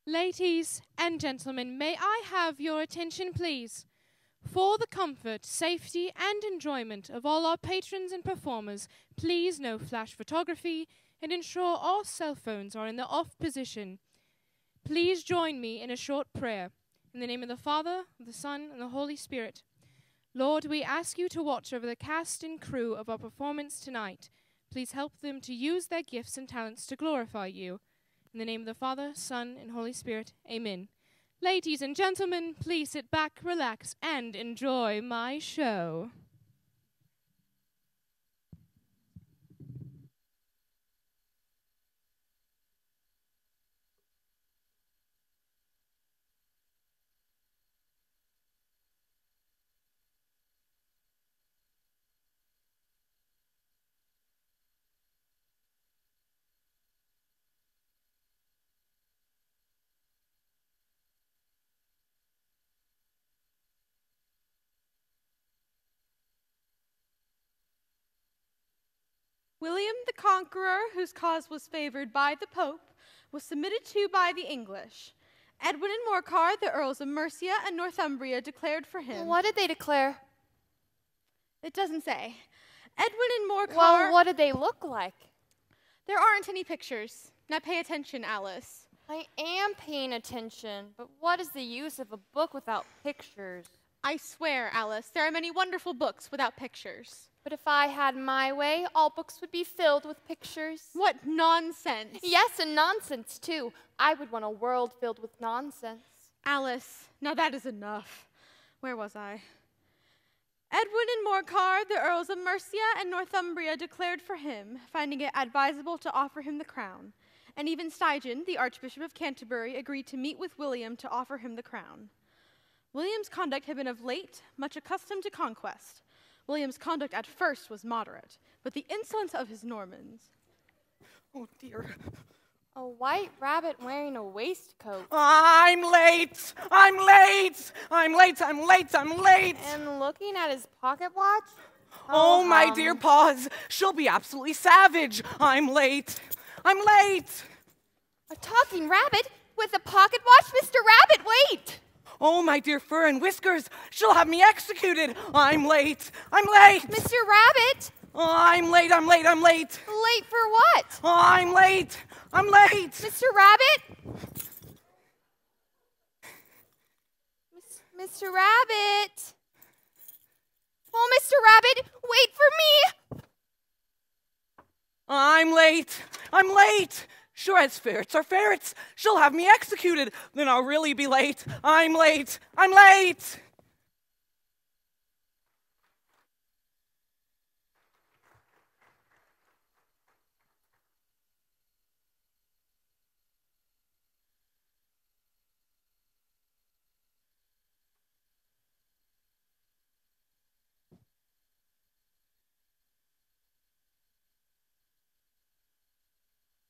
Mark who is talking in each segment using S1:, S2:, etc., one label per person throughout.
S1: Ladies and gentlemen, may I have your attention, please? For the comfort, safety, and enjoyment of all our patrons and performers, please no flash photography and ensure all cell phones are in the off position. Please join me in a short prayer. In the name of the Father, the Son, and the Holy Spirit. Lord, we ask you to watch over the cast and crew of our performance tonight. Please help them to use their gifts and talents to glorify you. In the name of the Father, Son, and Holy Spirit, amen. Ladies and gentlemen, please sit back, relax, and enjoy my show.
S2: William the Conqueror, whose cause was favored by the Pope, was submitted to by the English. Edwin and Morcar, the Earls of Mercia and Northumbria, declared for him.
S3: What did they declare?
S2: It doesn't say. Edwin and Morcar...
S3: Well, what did they look like?
S2: There aren't any pictures. Now pay attention, Alice.
S3: I am paying attention, but what is the use of a book without pictures?
S2: I swear, Alice, there are many wonderful books without pictures.
S3: But if I had my way, all books would be filled with pictures.
S2: What nonsense.
S3: Yes, and nonsense, too. I would want a world filled with nonsense.
S2: Alice, now that is enough. Where was I? Edwin and Morcar, the Earls of Mercia and Northumbria, declared for him, finding it advisable to offer him the crown. And even Steigen, the Archbishop of Canterbury, agreed to meet with William to offer him the crown. William's conduct had been of late much accustomed to conquest. William's conduct at first was moderate, but the insolence of his Normans.
S4: Oh, dear.
S3: A white rabbit wearing a waistcoat.
S4: I'm late! I'm late! I'm late! I'm late! I'm late!
S3: And looking at his pocket watch?
S4: Oh, my dear paws, she'll be absolutely savage. I'm late! I'm late!
S3: A talking rabbit with a pocket watch? Mr. Rabbit, wait!
S4: Oh, my dear fur and whiskers, she'll have me executed. I'm late. I'm late.
S3: Mr. Rabbit!
S4: Oh, I'm late. I'm late. I'm late.
S3: Late for what?
S4: Oh, I'm late. I'm late.
S3: Mr. Rabbit? Mr. Rabbit? Oh, Mr. Rabbit, wait for me!
S4: I'm late. I'm late. Sure as ferrets are ferrets. She'll have me executed. Then I'll really be late. I'm late. I'm late.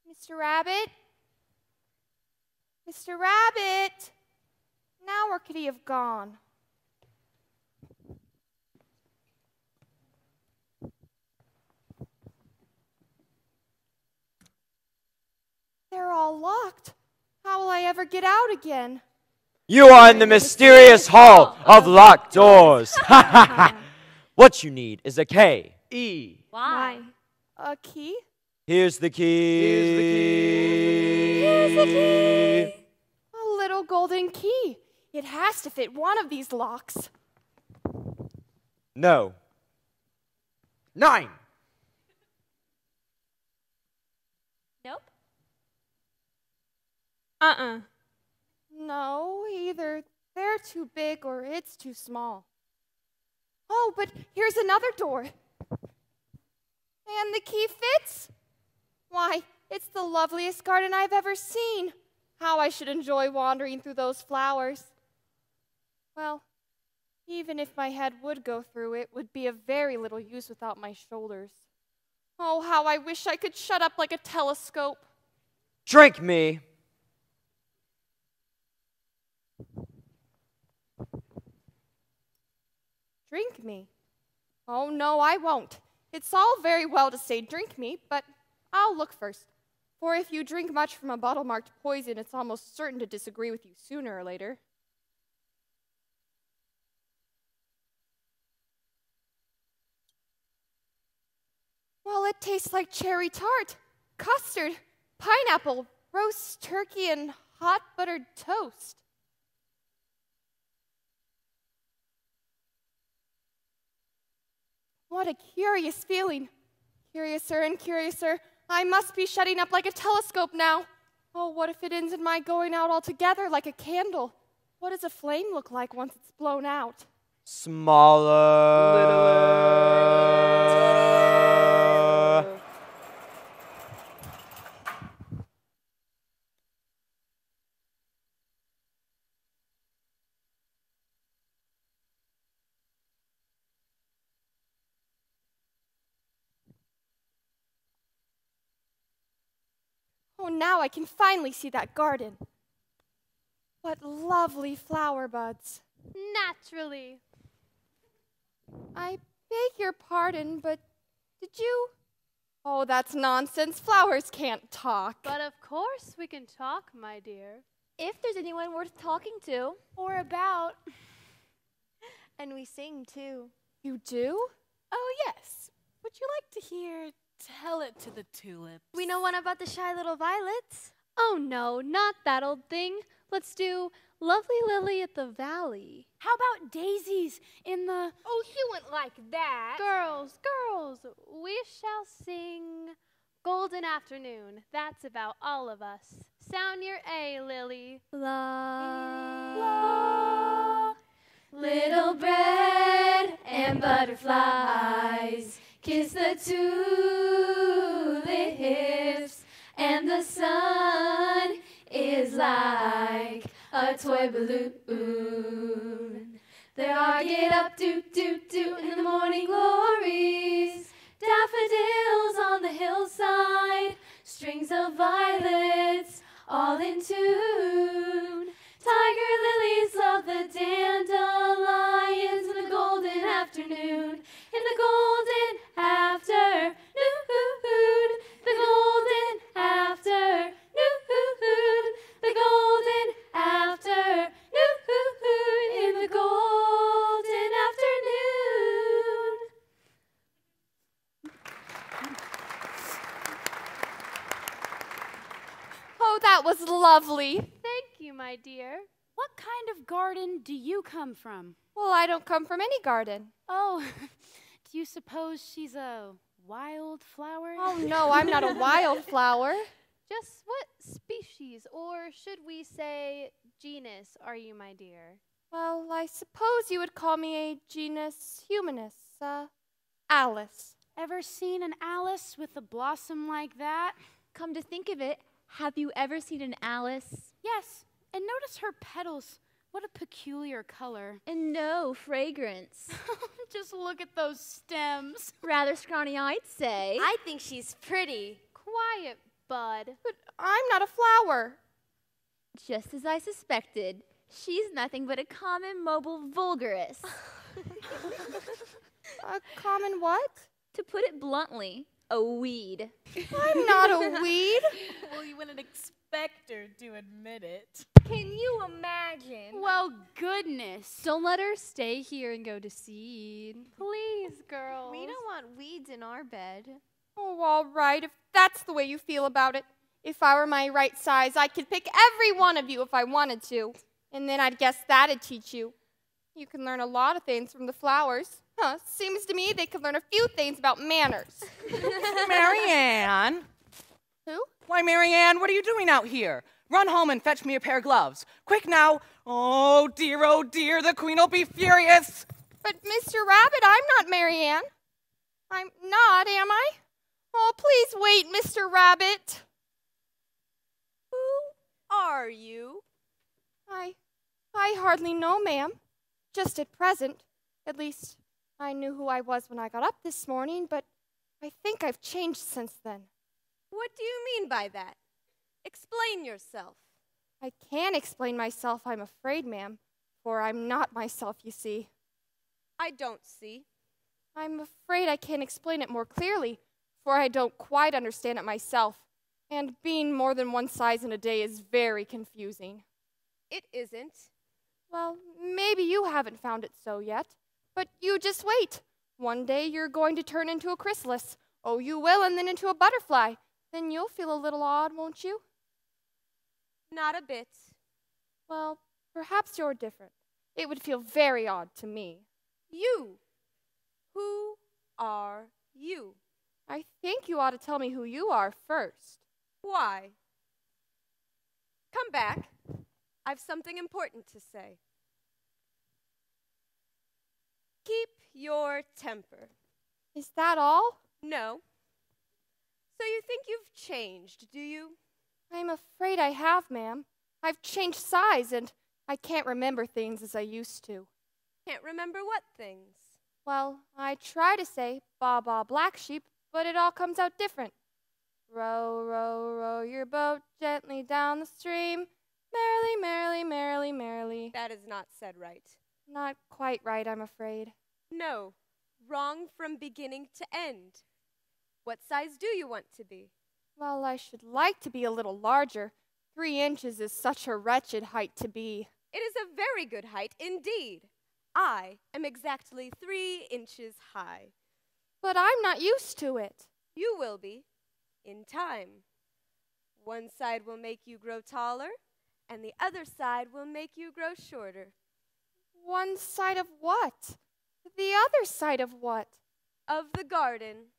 S3: Mr. Rabbit? Mr. Rabbit! Now where could he have gone? They're all locked. How will I ever get out again?
S5: You are in the mysterious hall of locked doors. What you need is a key.
S3: Why? A key?
S5: Here's the key.
S4: Here's the key.
S3: Here's the key. A little golden key. It has to fit one of these locks.
S5: No. 9.
S3: Nope.
S2: Uh-uh.
S3: No, either they're too big or it's too small. Oh, but here's another door. And the key fits. Why, it's the loveliest garden I've ever seen. How I should enjoy wandering through those flowers. Well, even if my head would go through, it would be of very little use without my shoulders. Oh, how I wish I could shut up like a telescope.
S5: Drink me.
S3: Drink me? Oh, no, I won't. It's all very well to say drink me, but I'll look first. For if you drink much from a bottle marked poison, it's almost certain to disagree with you sooner or later. Well, it tastes like cherry tart, custard, pineapple, roast turkey, and hot buttered toast. What a curious feeling. Curiouser and curiouser. I must be shutting up like a telescope now. Oh, what if it ends in my going out altogether like a candle? What does a flame look like once it's blown out?
S5: Smaller.
S3: Oh, now I can finally see that garden. What lovely flower buds.
S2: Naturally.
S3: I beg your pardon, but did you? Oh, that's nonsense. Flowers can't talk.
S2: But of course we can talk, my dear.
S6: If there's anyone worth talking to.
S2: Or about.
S6: And we sing too.
S3: You do?
S7: Oh, yes. Would you like to hear Tell It to the Tulips?
S6: We know one about the shy little violets.
S2: Oh no, not that old thing. Let's do Lovely Lily at the Valley.
S7: How about daisies in the...
S6: Oh, you wouldn't like that.
S2: Girls, we shall sing Golden Afternoon. That's about all of us. Sound your A, Lily.
S6: La. Little bread and butterflies kiss the tulips, and the sun is like a toy balloon. There are get up, doot, doot, doot in the morning glories, daffodils on the hillside, strings of violets all in tune. Tiger lilies love the dandelions in the golden afternoon, in the golden afternoon, the golden afternoon, the golden afternoon, in the golden afternoon.
S3: Oh, that was lovely.
S2: Thank you, my dear.
S7: What kind of garden do you come from?
S3: Well, I don't come from any garden.
S7: Oh, do you suppose she's a wildflower?
S3: Oh, no, I'm not a wildflower.
S2: Just what species, or should we say genus, are you, my dear?
S3: Well, I suppose you would call me a genus humanus, Alice.
S7: Ever seen an Alice with a blossom like that?
S6: Come to think of it, have you ever seen an Alice?
S7: Yes, and notice her petals. What a peculiar color.
S6: And no fragrance.
S7: Just look at those stems.
S6: Rather scrawny, I'd say.
S8: I think she's pretty.
S2: Quiet, bud.
S3: But I'm not a flower.
S6: Just as I suspected. She's nothing but a common mobile vulgaress.
S3: A common what?
S6: To put it bluntly, a weed.
S3: I'm not a weed.
S7: Well, you wouldn't expect her to admit it.
S8: Can you imagine?
S7: Well, goodness.
S2: Don't let her stay here and go to seed. Please, girls.
S8: We don't want weeds in our bed.
S3: Oh, all right, if that's the way you feel about it. If I were my right size, I could pick every one of you if I wanted to. And then I'd guess that'd teach you. You can learn a lot of things from the flowers. Huh, seems to me they could learn a few things about manners.
S4: Marianne!
S3: Who?
S4: Why, Marianne, what are you doing out here? Run home and fetch me a pair of gloves. Quick now. Oh, dear, the queen will be furious.
S3: But, Mr. Rabbit, I'm not Marianne. I'm not, am I? Oh, please wait, Mr. Rabbit.
S8: Who are you?
S3: I hardly know, ma'am. Just at present. At least, I knew who I was when I got up this morning, but I think I've changed since then.
S8: What do you mean by that? Explain yourself.
S3: I can't explain myself, I'm afraid, ma'am, for I'm not myself, you see.
S8: I don't see.
S3: I'm afraid I can't explain it more clearly, for I don't quite understand it myself. And being more than one size in a day is very confusing.
S8: It isn't.
S3: Well, maybe you haven't found it so yet, but you just wait. One day you're going to turn into a chrysalis. Oh, you will, and then into a butterfly. Then you'll feel a little odd, won't you?
S8: Not a bit.
S3: Well, perhaps you're different. It would feel very odd to me.
S8: You. Who are you?
S3: I think you ought to tell me who you are first.
S8: Why? Come back. I've something important to say. Keep your temper.
S3: Is that all?
S8: No. So you think you've changed, do you?
S3: I'm afraid I have, ma'am. I've changed size, and I can't remember things as I used to.
S8: Can't remember what things?
S3: Well, I try to say, ba ba black sheep, but it all comes out different. Row, row, row your boat gently down the stream. Merrily, merrily, merrily, merrily.
S8: That is not said right.
S3: Not quite right, I'm afraid.
S8: No. Wrong from beginning to end. What size do you want to be?
S3: Well, I should like to be a little larger. 3 inches is such a wretched height to be.
S8: It is a very good height indeed. I am exactly 3 inches high.
S3: But I'm not used to it.
S8: You will be, in time. One side will make you grow taller, and the other side will make you grow shorter.
S3: One side of what? The other side of what?
S8: Of the garden.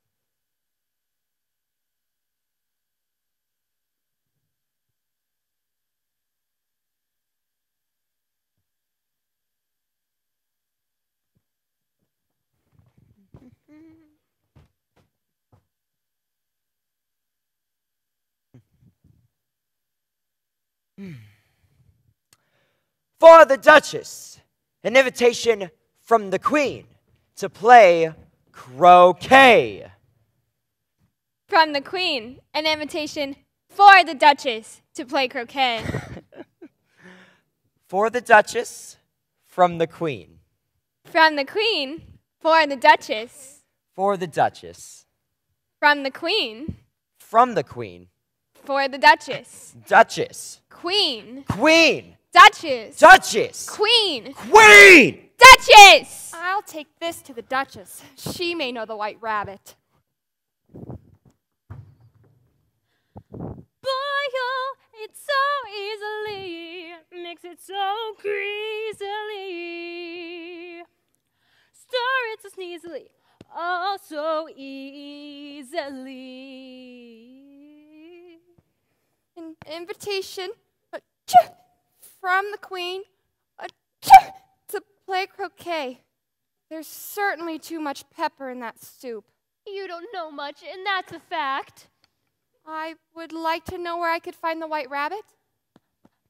S5: For the Duchess, an invitation from the Queen to play croquet.
S9: From the Queen, an invitation for the Duchess to play croquet.
S5: For the Duchess, from the Queen.
S9: From the Queen, for the Duchess.
S5: For the Duchess.
S9: From the Queen,
S5: From the Queen.
S9: for the Duchess.
S5: Duchess.
S9: Queen,
S5: Queen.
S9: Duchess.
S5: Duchess.
S9: Queen,
S5: Queen!
S9: Duchess!
S3: I'll take this to the Duchess. She may know the White Rabbit.
S10: Boil it so easily, mix it so greasily, stir it so sneezily, oh so easily.
S3: An invitation from the Queen to play croquet. There's certainly too much pepper in that soup.
S10: You don't know much, and that's a fact.
S3: I would like to know where I could find the White Rabbit.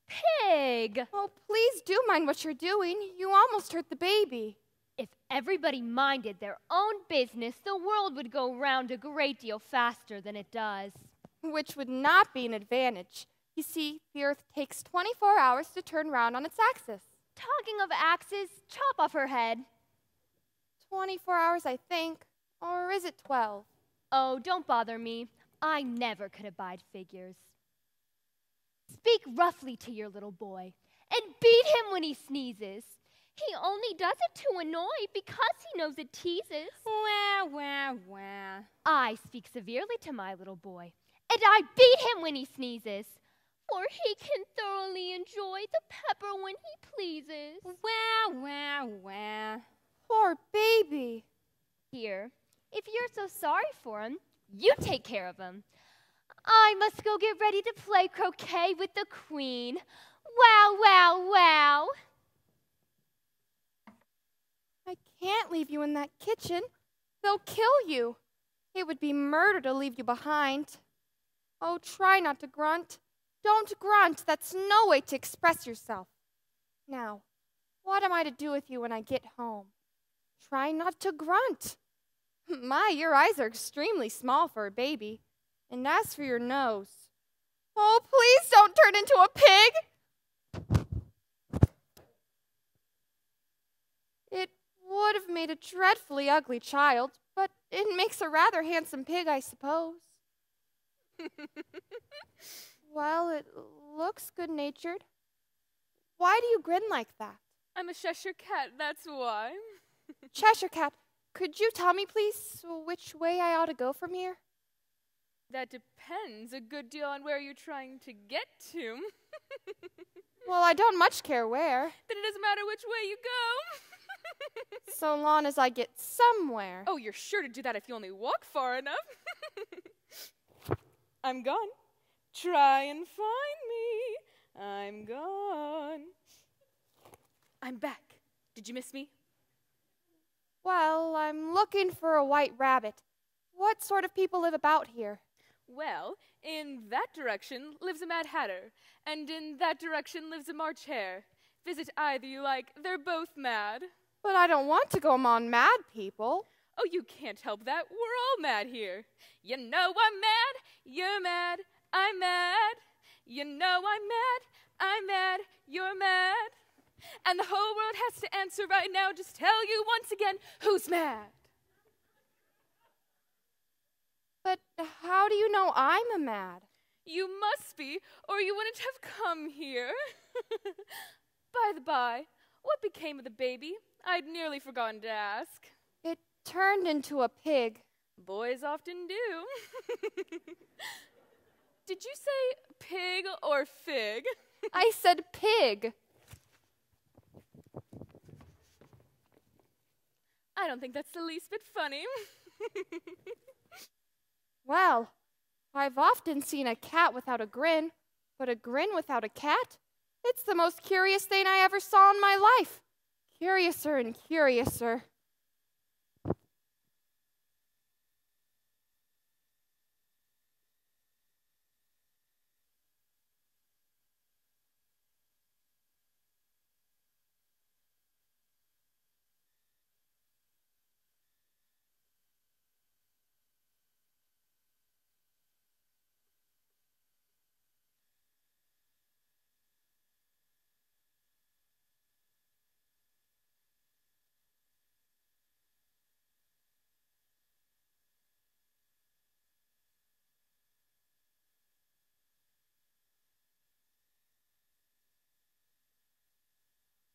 S10: Pig!
S3: Oh, please do mind what you're doing. You almost hurt the baby.
S10: If everybody minded their own business, the world would go round a great deal faster than it does.
S3: Which would not be an advantage. You see, the Earth takes 24 hours to turn round on its axis.
S10: Talking of axes, chop off her head.
S3: 24 hours, I think. Or is it 12?
S10: Oh, don't bother me. I never could abide figures. Speak roughly to your little boy, and beat him when he sneezes. He only does it to annoy because he knows it teases.
S7: Wah, wah, wah.
S10: I speak severely to my little boy, and I beat him when he sneezes, for he can thoroughly enjoy the pepper when he pleases.
S7: Wah, wah, wah.
S3: Poor baby.
S10: Here, if you're so sorry for him, you take care of him. I must go get ready to play croquet with the Queen. Wow, wow, wow.
S3: I can't leave you in that kitchen. They'll kill you. It would be murder to leave you behind. Oh, try not to grunt. Don't grunt. That's no way to express yourself. Now, what am I to do with you when I get home? Try not to grunt. My, your eyes are extremely small for a baby. And as for your nose, oh, please don't turn into a pig. It would have made a dreadfully ugly child, but it makes a rather handsome pig, I suppose. Well, it looks good-natured. Why do you grin like that?
S9: I'm a Cheshire cat, that's why.
S3: Cheshire Cat, could you tell me, please, which way I ought to go from here?
S9: That depends a good deal on where you're trying to get to.
S3: Well, I don't much care where.
S9: Then it doesn't matter which way you go.
S3: So long as I get somewhere.
S9: Oh, you're sure to do that if you only walk far enough. I'm gone. Try and find me. I'm gone. I'm back. Did you miss me?
S3: Well, I'm looking for a white rabbit. What sort of people live about here?
S9: Well, in that direction lives a Mad Hatter, and in that direction lives a March Hare. Visit either you like, they're both mad.
S3: But I don't want to go among mad people.
S9: Oh, you can't help that. We're all mad here. You know I'm mad, you're mad, I'm mad. You know I'm mad, you're mad. And the whole world has to answer right now. Just tell you once again, who's mad?
S3: But how do you know I'm a mad?
S9: You must be, or you wouldn't have come here. By the by, what became of the baby? I'd nearly forgotten to ask.
S3: It turned into a pig.
S9: Boys often do. Did you say pig or fig?
S3: I said pig.
S9: I don't think that's the least bit funny.
S3: Well, I've often seen a cat without a grin, but a grin without a cat? It's the most curious thing I ever saw in my life. Curiouser and curiouser.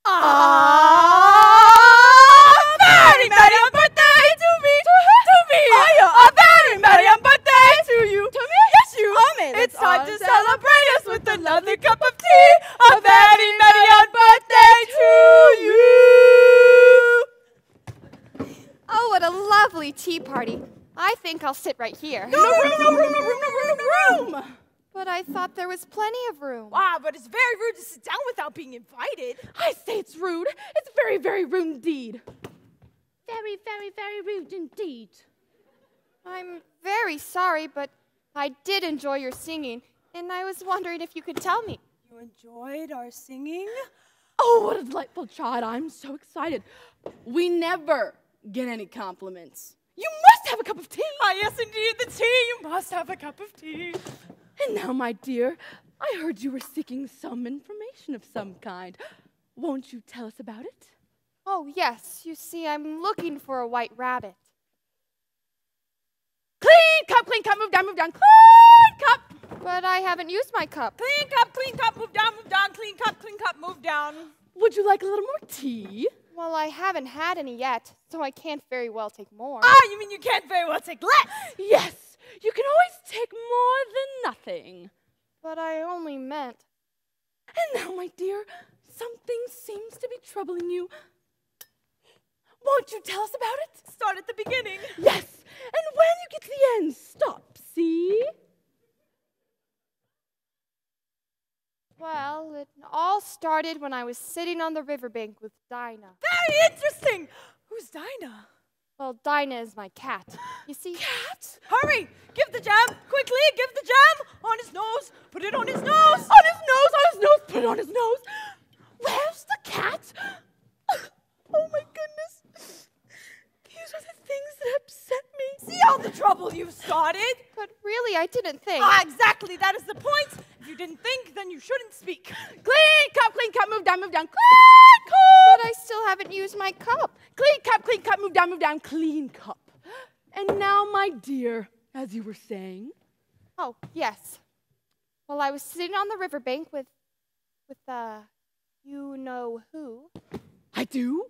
S4: Very merry on birthday to me, to me. A very merry on birthday to you, to me. Yes, you. It's time to celebrate us with a lovely cup of tea. A very merry on birthday to you.
S3: Oh, what a lovely tea party. I think I'll sit right here.
S4: No room.
S3: But I thought there was plenty of room.
S7: Wow, but it's very rude to sit down without being invited.
S4: I say it's rude. It's very, very rude indeed.
S10: Very, very, very rude indeed.
S3: I'm very sorry, but I did enjoy your singing, and I was wondering if you could tell me.
S7: You enjoyed our singing?
S4: Oh, what a delightful child. I'm so excited. We never get any compliments. You must have a cup of tea.
S7: Ah, yes, indeed, the tea. You must have a cup of tea.
S4: And now, my dear, I heard you were seeking some information of some kind. Won't you tell us about it?
S3: Oh, yes. You see, I'm looking for a white rabbit.
S4: Clean cup, move down, clean cup.
S3: But I haven't used my cup.
S7: Clean cup, move down, clean cup, move down.
S4: Would you like a little more tea?
S3: Well, I haven't had any yet, so I can't very well take more.
S7: Ah, you mean you can't very well take less?
S4: Yes, you can always take more than nothing.
S3: But I only meant...
S4: And now, my dear, something seems to be troubling you. Won't you tell us about it?
S7: Start at the beginning.
S4: Yes, and when you get to the end, stop, see?
S3: Well, it all started when I was sitting on the riverbank with Dinah.
S7: Very interesting. Who's Dinah?
S3: Well, Dinah is my cat. You see...
S7: Cat? Hurry! Give the jam! Quickly, give the jam! On his nose! Put it on his nose!
S4: On his nose! Put it on his nose! Where's the cat? Oh, my goodness. These are the things that upset me.
S7: See all the trouble you've started?
S3: But really, I didn't think.
S7: Ah, exactly. That is the point. If you didn't think, then you shouldn't speak.
S4: Clean cup, move down, clean cup.
S3: But I still haven't used my cup.
S4: Clean cup, move down, clean cup. And now, my dear, as you were saying,
S3: Oh, yes. Well, I was sitting on the riverbank with you know who.
S4: I do?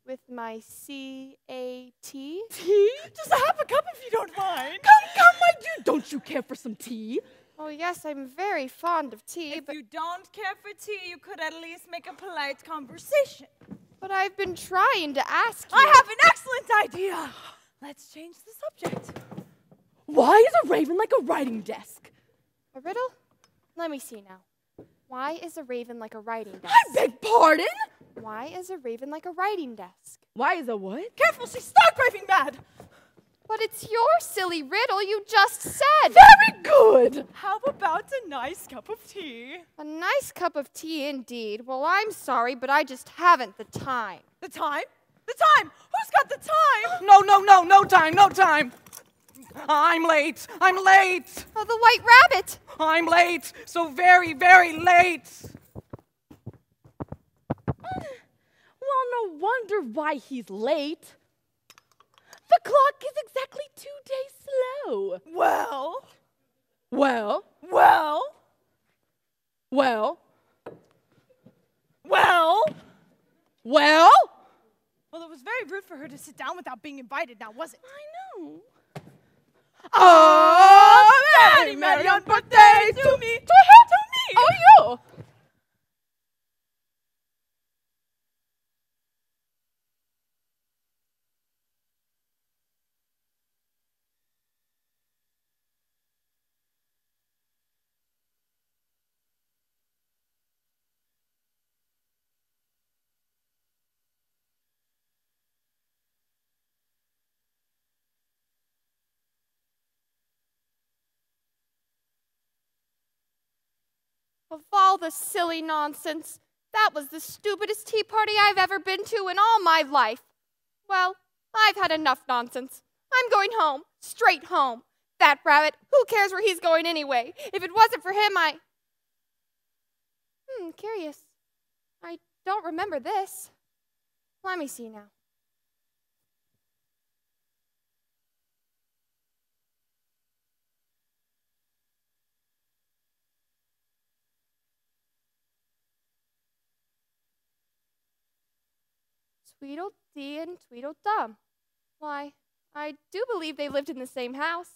S3: With my C-A-T.
S4: Tea? Just a half a cup if you don't mind. Come, my dude. Don't you care for some tea?
S3: Oh, yes, I'm very fond of tea,
S7: If
S3: but
S7: you don't care for tea, you could at least make a polite conversation.
S3: I've been trying to ask you.
S7: I have an excellent idea. Let's change the subject.
S4: Why is a raven like a writing desk?
S3: A riddle? Let me see now. Why is a raven like a writing desk?
S4: I beg pardon?
S3: Why is a raven like a writing desk?
S4: Why is a what?
S7: Careful, she's stark raving mad.
S3: But it's your silly riddle you just said.
S4: Very good.
S7: How about a nice cup of tea?
S3: A nice cup of tea indeed. Well, I'm sorry, but I just haven't the time.
S7: The time? The time! Who's got the time?
S11: No time. I'm late.
S3: Oh, the white rabbit.
S11: I'm late. So very, very late.
S4: Well, no wonder why he's late. The clock is exactly 2 days slow.
S7: Well?
S4: Well?
S7: Well?
S4: Well?
S7: Well?
S4: Well?
S7: Well, it was very rude for her to sit down without being invited, now was it?
S4: I know.
S7: Oh, Maddie on birthday to me. To me.
S4: Oh, you.
S3: Of all the silly nonsense, that was the stupidest tea party I've ever been to in all my life. Well, I've had enough nonsense. I'm going home, straight home. That rabbit, who cares where he's going anyway? If it wasn't for him, curious. I don't remember this. Let me see now. Tweedledee and Tweedledum. Why, I do believe they lived in the same house.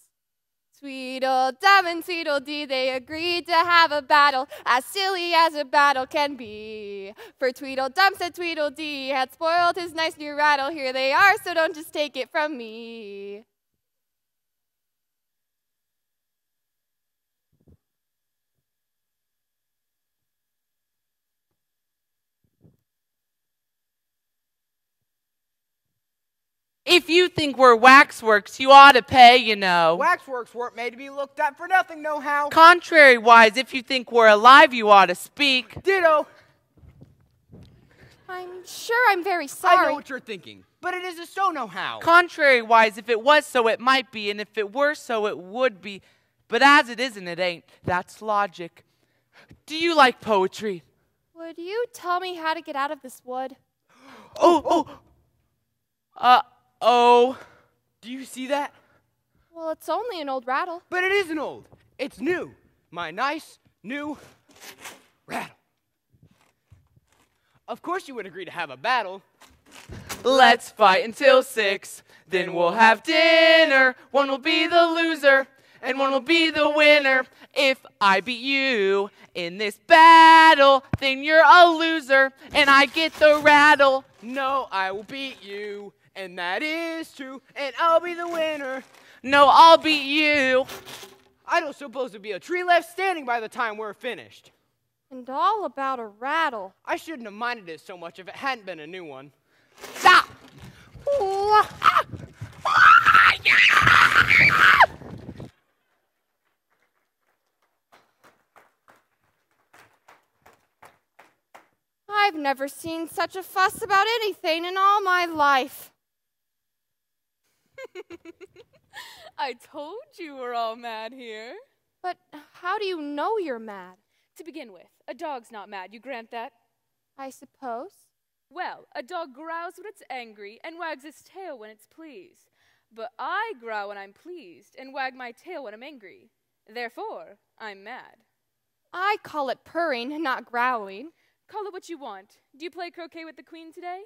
S3: Tweedledum and Tweedledee, they agreed to have a battle, as silly as a battle can be. For Tweedledum said Tweedledee had spoiled his nice new rattle. Here they are, so don't just take it from me.
S11: If you think we're waxworks, you ought to pay, you know.
S12: Waxworks weren't made to be looked at for nothing, no-how.
S11: Contrary-wise, if you think we're alive, you ought to speak.
S12: Ditto.
S3: I'm sure I'm very sorry.
S12: I know what you're thinking, but it is a so no-how.
S11: Contrary-wise, if it was so, it might be, and if it were so, it would be. But as it isn't, it ain't. That's logic. Do you like poetry?
S3: Would you tell me how to get out of this wood?
S11: Oh.
S12: Do you see that?
S3: Well, it's only an old rattle.
S12: But it isn't old. It's new. My nice, new rattle. Of course you would agree to have a battle.
S11: Let's fight until 6. Then we'll have dinner. One will be the loser, and one will be the winner. If I beat you in this battle, then you're a loser, and I get the rattle.
S12: No, I will beat you. And that is true, and I'll be the winner.
S11: No, I'll beat you.
S12: I don't suppose there'll be a tree left standing by the time we're finished.
S3: And all about a rattle.
S12: I shouldn't have minded it so much if it hadn't been a new one.
S11: Stop!
S3: I've never seen such a fuss about anything in all my life.
S9: I told you we're all mad here.
S3: But how do you know you're mad?
S9: To begin with, a dog's not mad. You grant that?
S3: I suppose.
S9: Well, a dog growls when it's angry and wags its tail when it's pleased. But I growl when I'm pleased and wag my tail when I'm angry. Therefore, I'm mad.
S3: I call it purring, not growling.
S9: Call it what you want. Do you play croquet with the queen today?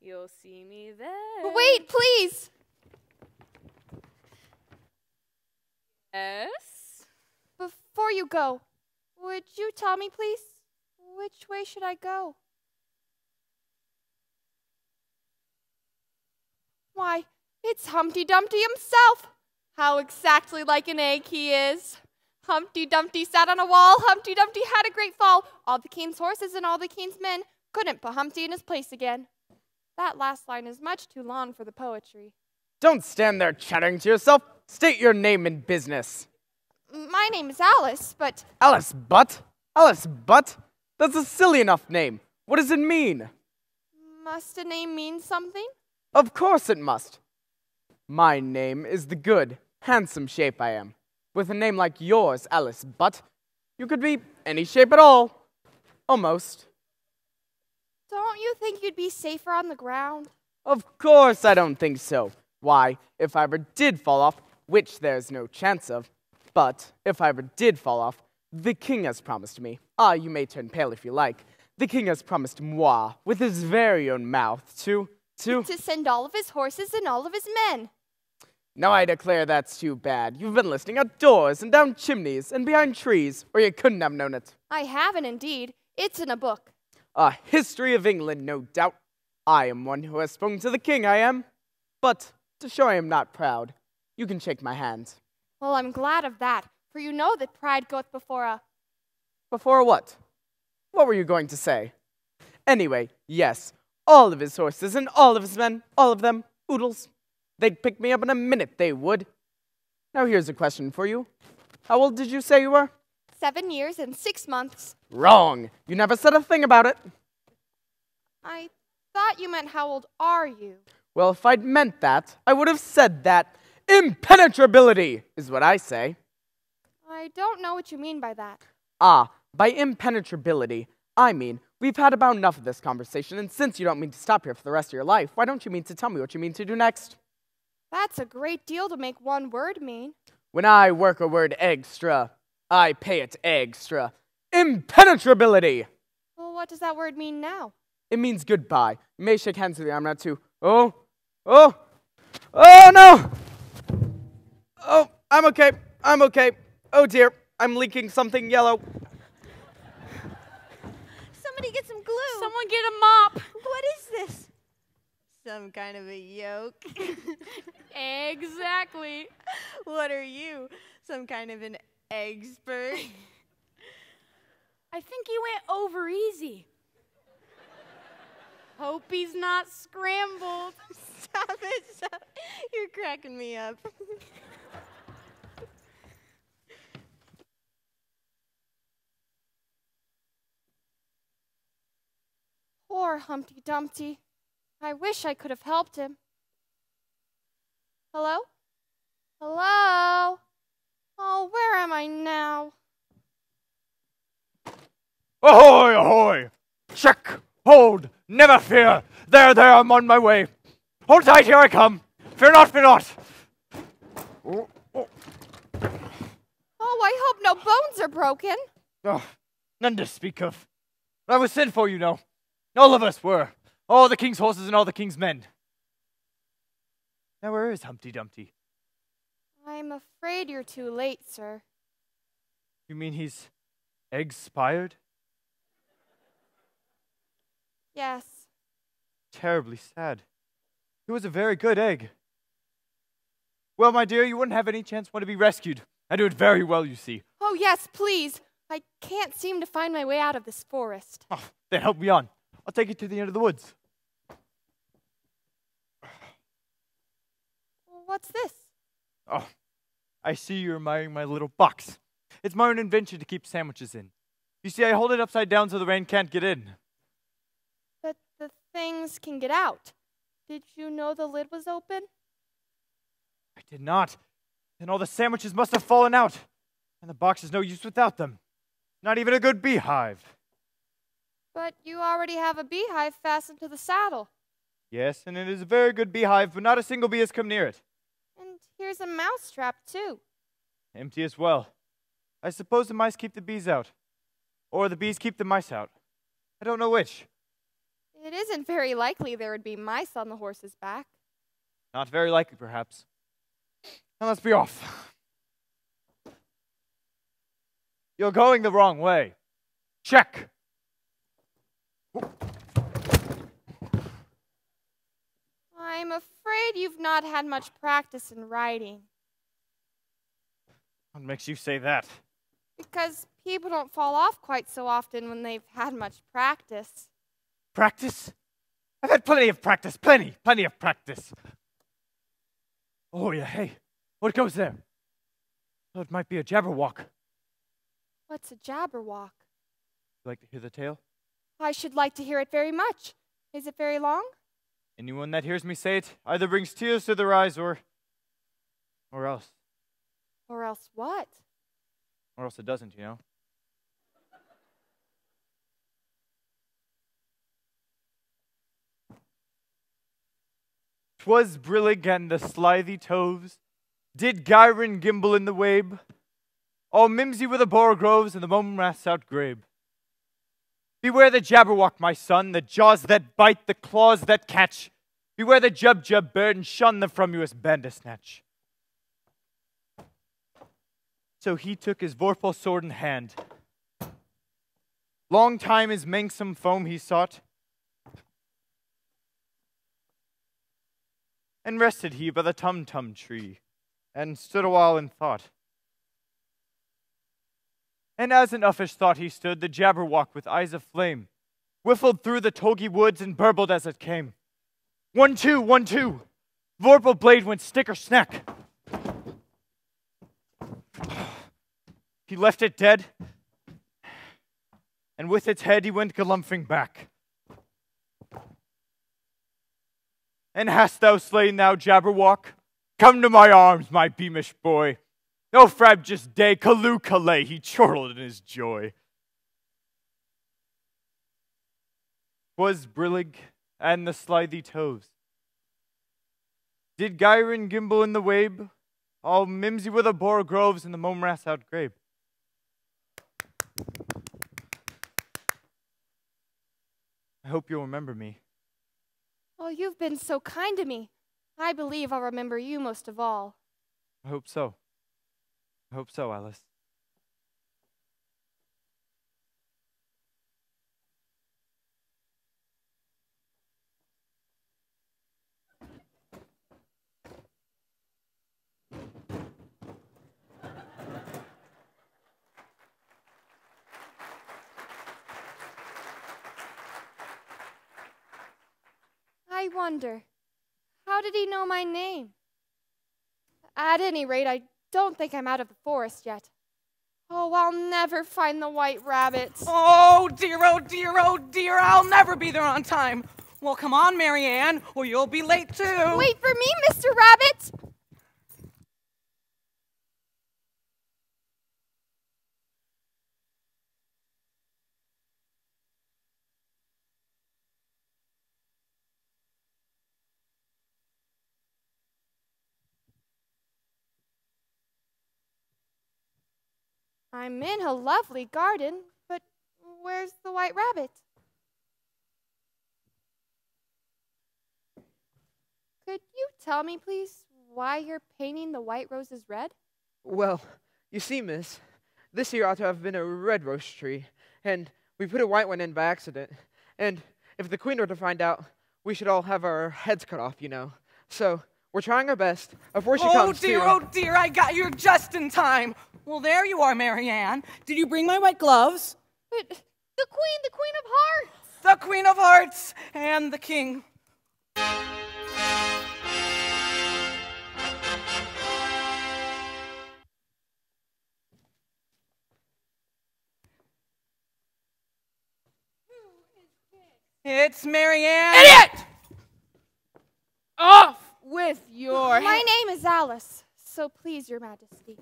S9: You'll see me there.
S3: Wait, please!
S9: Yes?
S3: Before you go, would you tell me, please, which way should I go? Why, it's Humpty Dumpty himself! How exactly like an egg he is! Humpty Dumpty sat on a wall, Humpty Dumpty had a great fall. All the king's horses and all the king's men couldn't put Humpty in his place again. That last line is much too long for the poetry.
S11: Don't stand there chattering to yourself. State your name and business.
S3: My name is Alice, but...
S11: Alice Butt? Alice Butt? That's a silly enough name. What does it mean?
S3: Must a name mean something?
S11: Of course it must. My name is the good, handsome shape I am. With a name like yours, Alice Butt, you could be any shape at all. Almost.
S3: Don't you think you'd be safer on the ground?
S11: Of course I don't think so. Why, if I ever did fall off, which there's no chance of, but if I ever did fall off, the king has promised me. You may turn pale if you like. The king has promised moi, with his very own mouth, to
S3: send all of his horses and all of his men.
S11: Now I declare that's too bad. You've been listening outdoors and down chimneys and behind trees, or you couldn't have known it.
S3: I haven't indeed. It's in a book.
S11: A history of England, no doubt. I am one who has spoken to the king, I am. But to show I am not proud, you can shake my hand.
S3: Well, I'm glad of that, for you know that pride goeth before a...
S11: Before what? What were you going to say? Anyway, yes, all of his horses and all of his men, all of them, oodles. They'd pick me up in a minute, they would. Now here's a question for you. How old did you say you were?
S3: 7 years and 6 months.
S11: Wrong. You never said a thing about it.
S3: I thought you meant how old are you?
S11: Well, if I'd meant that, I would have said that. Impenetrability is what I say.
S3: I don't know what you mean by that.
S11: By impenetrability, I mean, we've had about enough of this conversation, and since you don't mean to stop here for the rest of your life, why don't you mean to tell me what you mean to do next?
S3: That's a great deal to make one word mean.
S11: When I work a word extra, I pay it extra. Impenetrability!
S3: Well, what does that word mean now?
S11: It means goodbye. You may shake hands with me. I'm not too... Oh no! Oh, I'm okay. Oh dear, I'm leaking something yellow.
S4: Somebody get some glue.
S9: Someone get a mop.
S4: What is this? Some kind of a yolk.
S9: Exactly.
S4: What are you? Some kind of an expert?
S7: I think he went over easy. Hope he's not scrambled.
S4: Stop it. You're cracking me up.
S3: Poor Humpty Dumpty. I wish I could have helped him. Hello? Hello? Oh, where am I now?
S5: Ahoy, ahoy! Check! Hold! Never fear! There, I'm on my way. Hold tight, here I come. Fear not, fear not.
S3: Oh, I hope no bones are broken.
S5: Oh, none to speak of. I was sent for, you know. All of us were. All the king's horses and all the king's men. Now where is Humpty Dumpty?
S3: I'm afraid you're too late, sir.
S5: You mean he's expired?
S3: Yes.
S5: Terribly sad. He was a very good egg. Well, my dear, you wouldn't have any chance to be rescued. I do it very well, you see.
S3: Oh, yes, please. I can't seem to find my way out of this forest.
S5: Oh, then help me on. I'll take you to the end of the woods.
S3: What's this?
S5: Oh, I see you're admiring my little box. It's my own invention to keep sandwiches in. You see, I hold it upside down so the rain can't get in.
S3: But the things can get out. Did you know the lid was open?
S5: I did not. Then all the sandwiches must have fallen out. And the box is no use without them. Not even a good beehive.
S3: But you already have a beehive fastened to the saddle.
S5: Yes, and it is a very good beehive, but not a single bee has come near it.
S3: And here's a mouse trap, too.
S5: Empty as well. I suppose the mice keep the bees out. Or the bees keep the mice out. I don't know which.
S3: It isn't very likely there would be mice on the horse's back.
S5: Not very likely, perhaps. Now let's be off. You're going the wrong way. Check.
S3: I'm afraid you've not had much practice in riding.
S5: What makes you say that?
S3: Because people don't fall off quite so often when they've had much practice.
S5: Practice? I've had plenty of practice. Plenty of practice. Oh, yeah, hey. What goes there? Oh, it might be a jabberwock.
S3: What's a jabberwock?
S5: You like to hear the tale?
S3: I should like to hear it very much. Is it very long?
S5: Anyone that hears me say it either brings tears to their eyes or else.
S3: Or else what?
S5: Or else it doesn't, you know. 'Twas brillig and the slithy toves, did gyre gimble in the wabe, all mimsy with the borogroves and the momraths outgrabe. Beware the jabberwock, my son, the jaws that bite, the claws that catch. Beware the jub bird, and shun the frumious bandersnatch. So he took his vorpal sword in hand. Long time his manxome foam he sought, and rested he by the tum-tum tree, and stood a while in thought. And as in uffish thought he stood, the jabberwock with eyes of flame whiffled through the togy woods and burbled as it came. 1, 2, 1, 2. Vorpal blade went stick or snack. He left it dead, and with its head he went galumphing back. And hast thou slain thou jabberwock? Come to my arms, my beamish boy. No frabjous day, Calloo Calais, he chortled in his joy. 'Twas brillig and the slithy toves, did gyre gimble in the wabe, all mimsy were the borogroves and the momraths outgrabe. I hope you'll remember me.
S3: Oh, you've been so kind to me. I believe I'll remember you most of all.
S5: I hope so. I hope so, Alice.
S3: I wonder, how did he know my name? At any rate, I don't think I'm out of the forest yet. Oh, I'll never find the white rabbit.
S7: Oh dear, oh dear, oh dear, I'll never be there on time. Well, come on, Marianne, or you'll be late too.
S3: Wait for me, Mr. Rabbit! I'm in a lovely garden, but where's the white rabbit? Could you tell me, please, why you're painting the white roses red?
S11: Well, you see, miss, this here ought to have been a red rose tree, and we put a white one in by accident. And if the queen were to find out, we should all have our heads cut off, you know. So we're trying our best. Before she comes,
S7: oh dear, I got you just in time. Well, there you are, Marianne. Did you bring my white gloves?
S3: But the Queen of Hearts!
S7: The Queen of Hearts and the King. It's Marianne.
S9: Idiot! Off with your
S3: My name is Alice, so please, Your Majesty.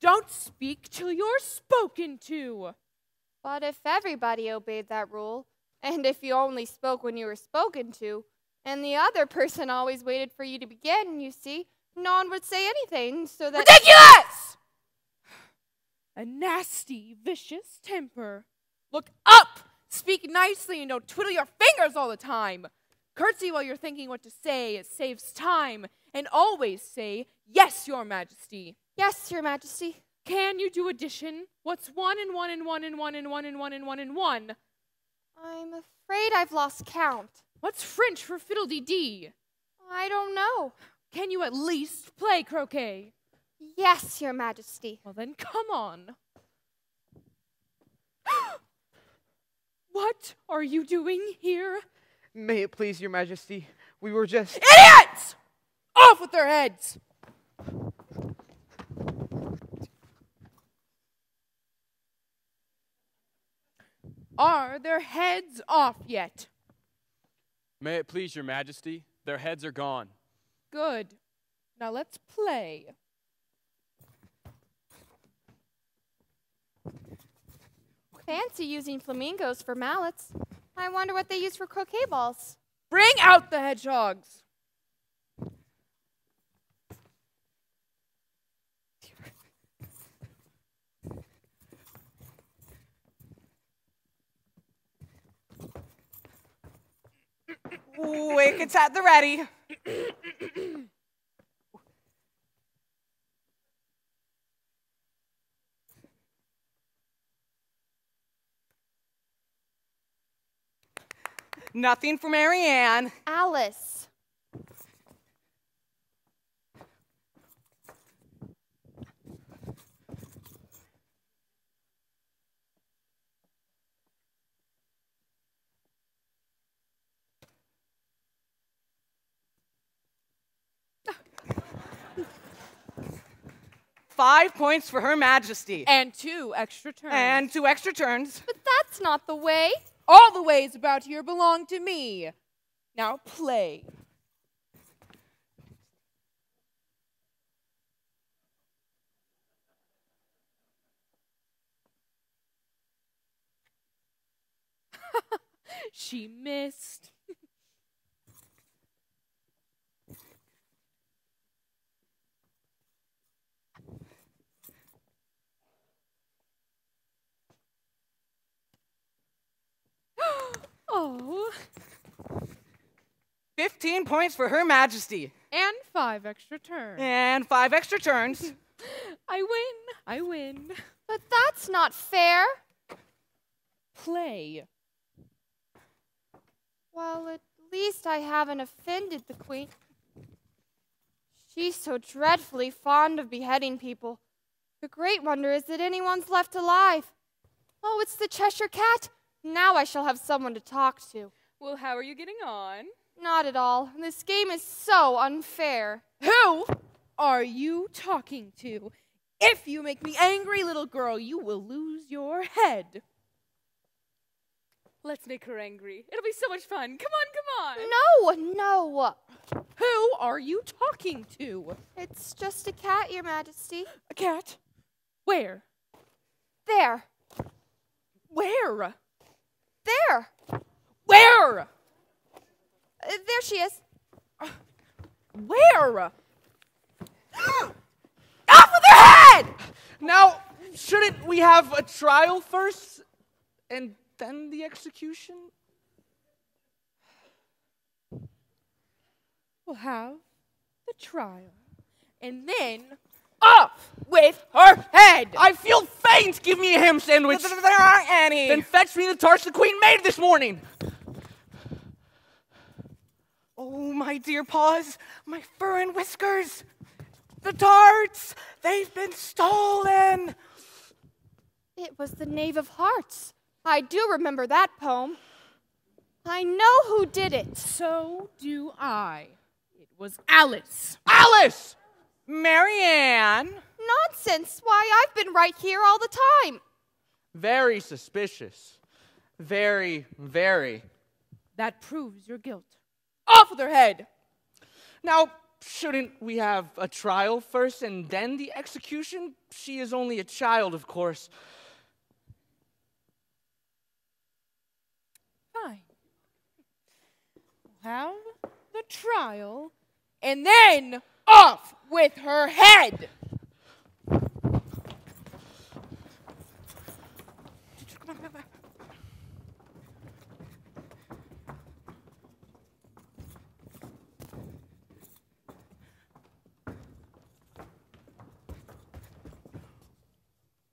S1: Don't speak till you're spoken to.
S3: But if everybody obeyed that rule, and if you only spoke when you were spoken to, and the other person always waited for you to begin, you see, no one would say anything, so that—
S9: Ridiculous!
S1: a nasty, vicious temper.
S4: Look up! Speak nicely and don't twiddle your fingers all the time. Curtsy while you're thinking what to say. It saves time. And always say, yes, your majesty.
S3: Yes, your majesty.
S1: Can you do addition? What's 1 and 1 and 1 and 1 and 1 and 1 and 1 and 1?
S3: I'm afraid I've lost count.
S1: What's French for fiddle-dee-dee?
S3: I don't know.
S1: Can you at least play croquet?
S3: Yes, your majesty.
S1: Well then, come on. What are you doing here?
S11: May it please your majesty, we were just—
S4: Idiots! Off with their heads! Are their heads off yet?
S13: May it please your majesty, their heads are gone.
S4: Good. Now let's play.
S3: Fancy using flamingos for mallets. I wonder what they use for croquet balls.
S4: Bring out the hedgehogs.
S7: Wickets at the ready. Nothing for Marianne.
S3: Alice.
S7: Five points for Her Majesty.
S4: And 2 extra turns.
S7: And 2 extra turns.
S3: But that's not the way.
S4: All the ways about here belong to me. Now play.
S1: She missed. Oh.
S7: 15 points for Her Majesty.
S1: And 5 extra turns.
S7: And 5 extra turns.
S1: I win. I win.
S3: But that's not fair.
S4: Play.
S3: Well, at least I haven't offended the queen. She's so dreadfully fond of beheading people. The great wonder is that anyone's left alive. Oh, it's the Cheshire Cat. Now I shall have someone to talk to.
S9: Well, how are you getting on?
S3: Not at all. This game is so unfair.
S4: Who are you talking to? If you make me angry, little girl, you will lose your head.
S9: Let's make her angry. It'll be so much fun. Come on, come on.
S3: No.
S4: Who are you talking to?
S3: It's just a cat, your majesty.
S4: A cat? Where?
S3: There.
S4: Where?
S3: There.
S4: Where?
S3: There she is.
S4: Where? Off with her head!
S11: Now, shouldn't we have a trial first and then the execution?
S4: We'll have the trial. And then off with her head!
S11: I feel faint! Give me a ham sandwich!
S7: There aren't any!
S11: Then fetch me the tarts the queen made this morning!
S7: Oh, my dear paws, my fur and whiskers! The tarts! They've been stolen!
S3: It was the Knave of Hearts. I do remember that poem. I know who did it.
S4: So do I. It was Alice.
S11: Alice!
S7: Marianne!
S3: Nonsense. Why, I've been right here all the time.
S11: Very suspicious. Very, very.
S4: That proves your guilt. Off with her head!
S11: Now, shouldn't we have a trial first and then the execution? She is only a child, of course.
S4: Fine. We'll have the trial, and then off with her head!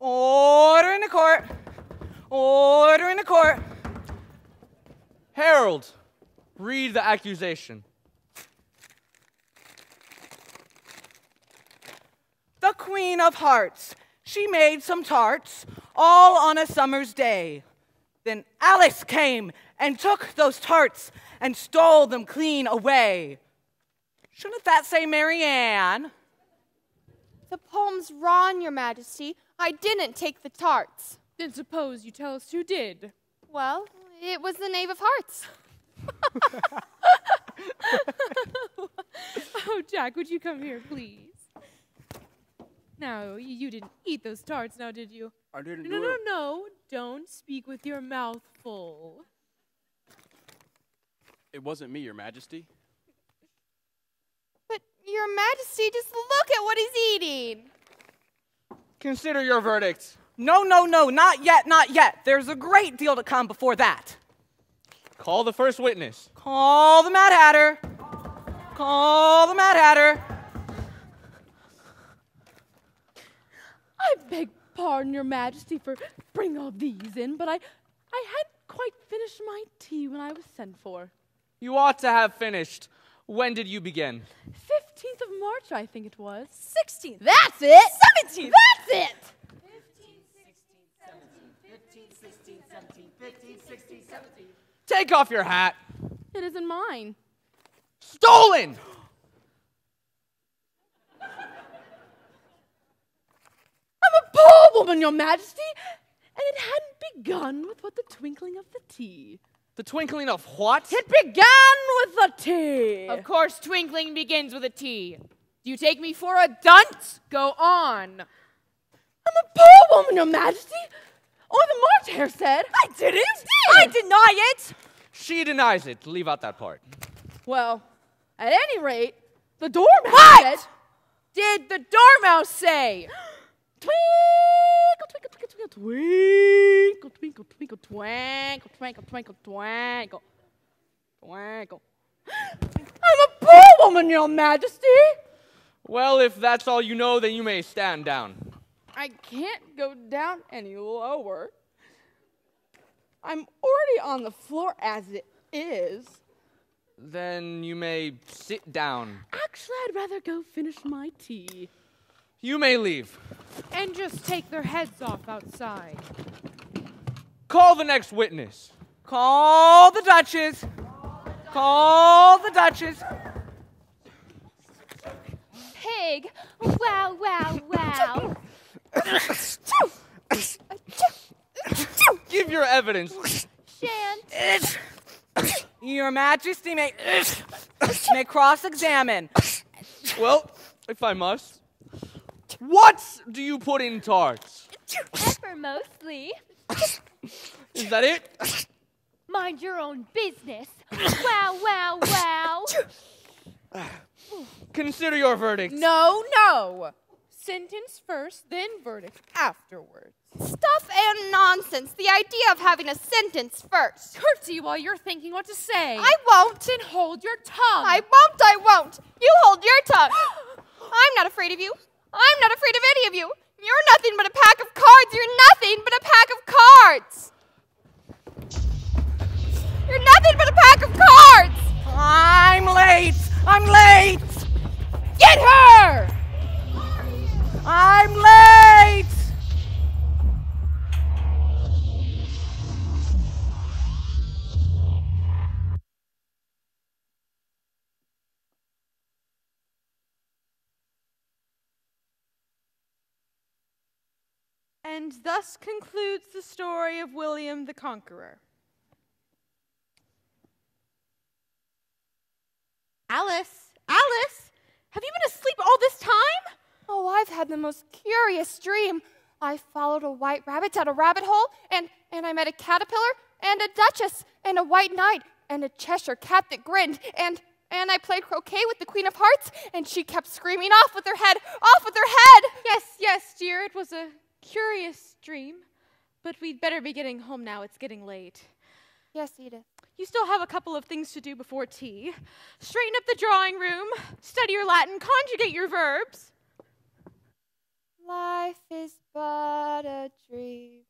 S7: Order in the court. Order in the court.
S11: Harold, read the accusation.
S7: The Queen of Hearts, she made some tarts, all on a summer's day. Then Alice came and took those tarts and stole them clean away. Shouldn't that say Mary Ann?
S3: The poem's wrong, Your Majesty. I didn't take the tarts.
S1: Then suppose you tell us who did.
S3: Well, it was the Knave of Hearts.
S1: Oh, Jack, would you come here, please? Now, you didn't eat those tarts, now did you?
S13: I didn't
S1: No, no, no. Don't speak with your mouth full.
S13: It wasn't me, Your Majesty.
S3: But, Your Majesty, just look at what he's eating.
S11: Consider your verdict.
S7: No, no, no, not yet, not yet. There's a great deal to come before that.
S11: Call the first witness.
S7: Call the Mad Hatter. Call the Mad Hatter.
S4: I beg pardon, Your Majesty, for bringing all these in, but I hadn't quite finished my tea when I was sent for.
S11: You ought to have finished. When did you begin?
S4: 15th of March, I think it was.
S2: 16th. That's it. 17th. That's it.
S14: 15, 16, 17, 15, 16, 17, 15, 16, 17.
S11: Take off your hat.
S4: It isn't mine.
S11: Stolen!
S4: I'm a poor woman, Your Majesty, and it hadn't begun with what the twinkling of the tea.
S11: The twinkling of what?
S4: It began with the tea.
S9: Of course, twinkling begins with a T. Do you take me for a dunce? Go on.
S4: I'm a poor woman, Your Majesty. Or the March Hare said.
S2: I didn't. I deny it.
S11: She denies it. Leave out that part.
S4: Well, at any rate, the dormouse said.
S9: Did the dormouse say?
S4: Twinkle, twinkle, twinkle, twinkle, twinkle, twinkle, twinkle, twinkle, twinkle, twinkle, twinkle. I'm a poor woman, Your Majesty.
S11: Well, if that's all you know, then you may stand down.
S4: I can't go down any lower. I'm already on the floor as it is.
S11: Then you may sit down.
S4: Actually, I'd rather go finish my tea.
S11: You may leave.
S1: And just take their heads off outside.
S11: Call the next witness.
S7: Call the Duchess. Call the Duchess.
S10: Pig! Wow, wow, wow!
S11: Give your evidence.
S10: Shan't.
S7: Your Majesty may cross-examine.
S11: Well, if I must. What do you put in tarts?
S10: Pepper mostly.
S11: Is that it?
S10: Mind your own business. Wow, wow, wow!
S11: Consider your verdict.
S1: No, no. Sentence first, then verdict afterwards.
S3: Stuff and nonsense. The idea of having a sentence first.
S1: Curtsy while you're thinking what to say.
S3: I won't.
S1: Then hold your tongue.
S3: I won't. You hold your tongue. I'm not afraid of you. I'm not afraid of any of you. You're nothing but a pack of cards. You're nothing but a pack of cards. You're nothing but a pack of cards.
S7: I'm late. I'm late.
S3: Get her.
S7: I'm late.
S2: And thus concludes the story of William the Conqueror. Alice, have you been asleep all this time?
S3: Oh, I've had the most curious dream. I followed a white rabbit down a rabbit hole, and I met a caterpillar, and a duchess, and a white knight, and a Cheshire cat that grinned, and I played croquet with the Queen of Hearts, and she kept screaming, off with her head, off with her head!
S2: Yes, dear, it was a curious dream, but we'd better be getting home now. It's getting late.
S3: Yes, Edith.
S2: You still have a couple of things to do before tea. Straighten up the drawing room, study your Latin, conjugate your verbs.
S3: life is but a dream.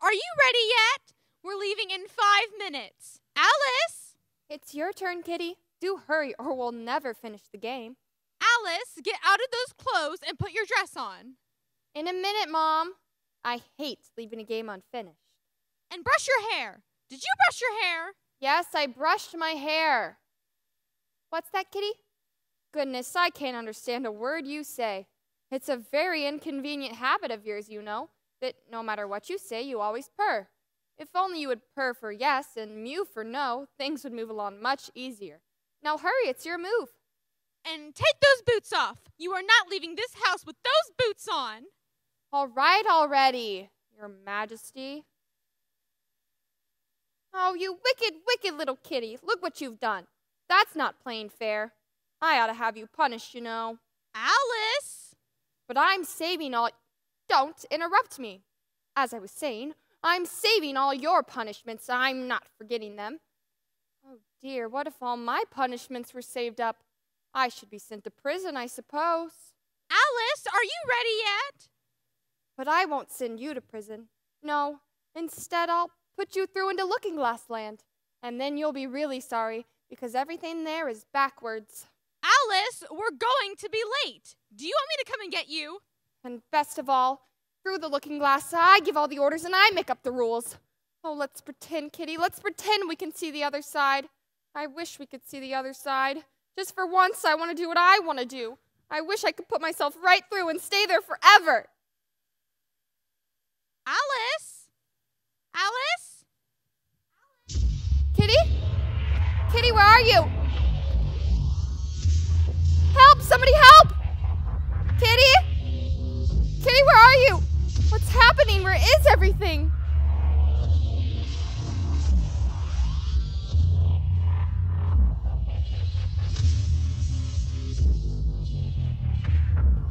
S15: are you ready yet? We're leaving in 5 minutes. Alice!
S3: It's your turn, Kitty. Do hurry or we'll never finish the game.
S15: Alice, get out of those clothes and put your dress on.
S3: In a minute, Mom. I hate leaving a game unfinished.
S15: And brush your hair. Did you brush your hair?
S3: Yes, I brushed my hair. What's that, Kitty? Goodness, I can't understand a word you say. It's a very inconvenient habit of yours, you know, that no matter what you say, you always purr. If only you would purr for yes and mew for no, things would move along much easier. Now hurry, it's your move.
S15: And take those boots off. You are not leaving this house with those boots on.
S3: All right already, Your Majesty. Oh, you wicked, wicked little kitty. Look what you've done. That's not plain fair. I ought to have you punished, you know.
S15: Alice!
S3: But I'm saving all... Don't interrupt me. As I was saying, I'm saving all your punishments. I'm not forgetting them. Oh, dear, what if all my punishments were saved up? I should be sent to prison, I suppose.
S15: Alice, are you ready yet?
S3: But I won't send you to prison. No, instead I'll put you through into Looking Glass Land. And then you'll be really sorry, because everything there is backwards.
S15: Alice, we're going to be late. Do you want me to come and get you?
S3: And best of all, through the looking glass, I give all the orders and I make up the rules. Oh, let's pretend, Kitty. Let's pretend we can see the other side. I wish we could see the other side. Just for once, I want to do what I want to do. I wish I could put myself right through and stay there forever.
S15: Alice? Alice?
S3: Kitty? Kitty, where are you? Help! Somebody help! Kitty? Kitty, where are you? What's happening? Where is everything?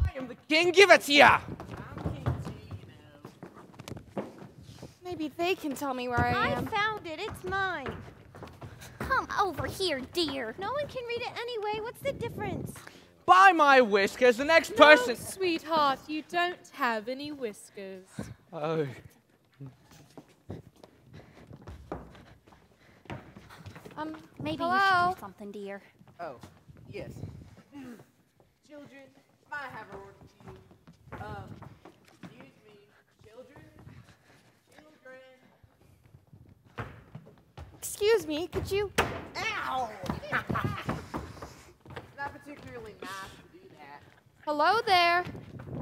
S11: I am the king, give it to ya!
S3: Maybe they can tell me where I am.
S6: I found it. It's mine. Come over here, dear. No one can read it anyway. What's the difference?
S11: By my whiskers, the next person...
S1: Sweetheart, you don't have any whiskers.
S11: Oh.
S6: Maybe
S3: hello?
S6: you should do something, dear.
S12: Oh, yes. Children, I have a word for you. Excuse me, children? Children?
S3: Excuse me, could you...
S12: Ow! Not particularly nice to do that.
S3: Hello there.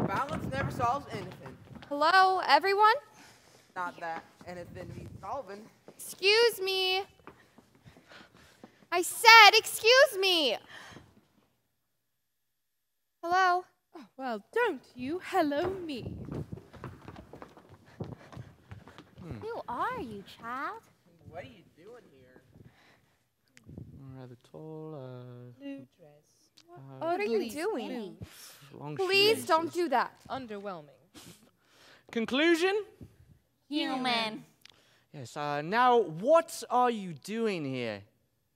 S12: Violence never solves anything.
S3: Hello, everyone?
S12: Not that anything needs solving.
S3: Excuse me. I said, excuse me. Hello?
S1: Oh, well, don't you hello me.
S6: Who are you, child?
S12: What are you doing here?
S11: Rather tall,
S1: Blue dress.
S3: What are you doing?
S11: long
S3: Please
S11: shoelaces.
S3: don't do that.
S1: Underwhelming.
S11: Conclusion?
S6: Human.
S11: Yes, now what are you doing here?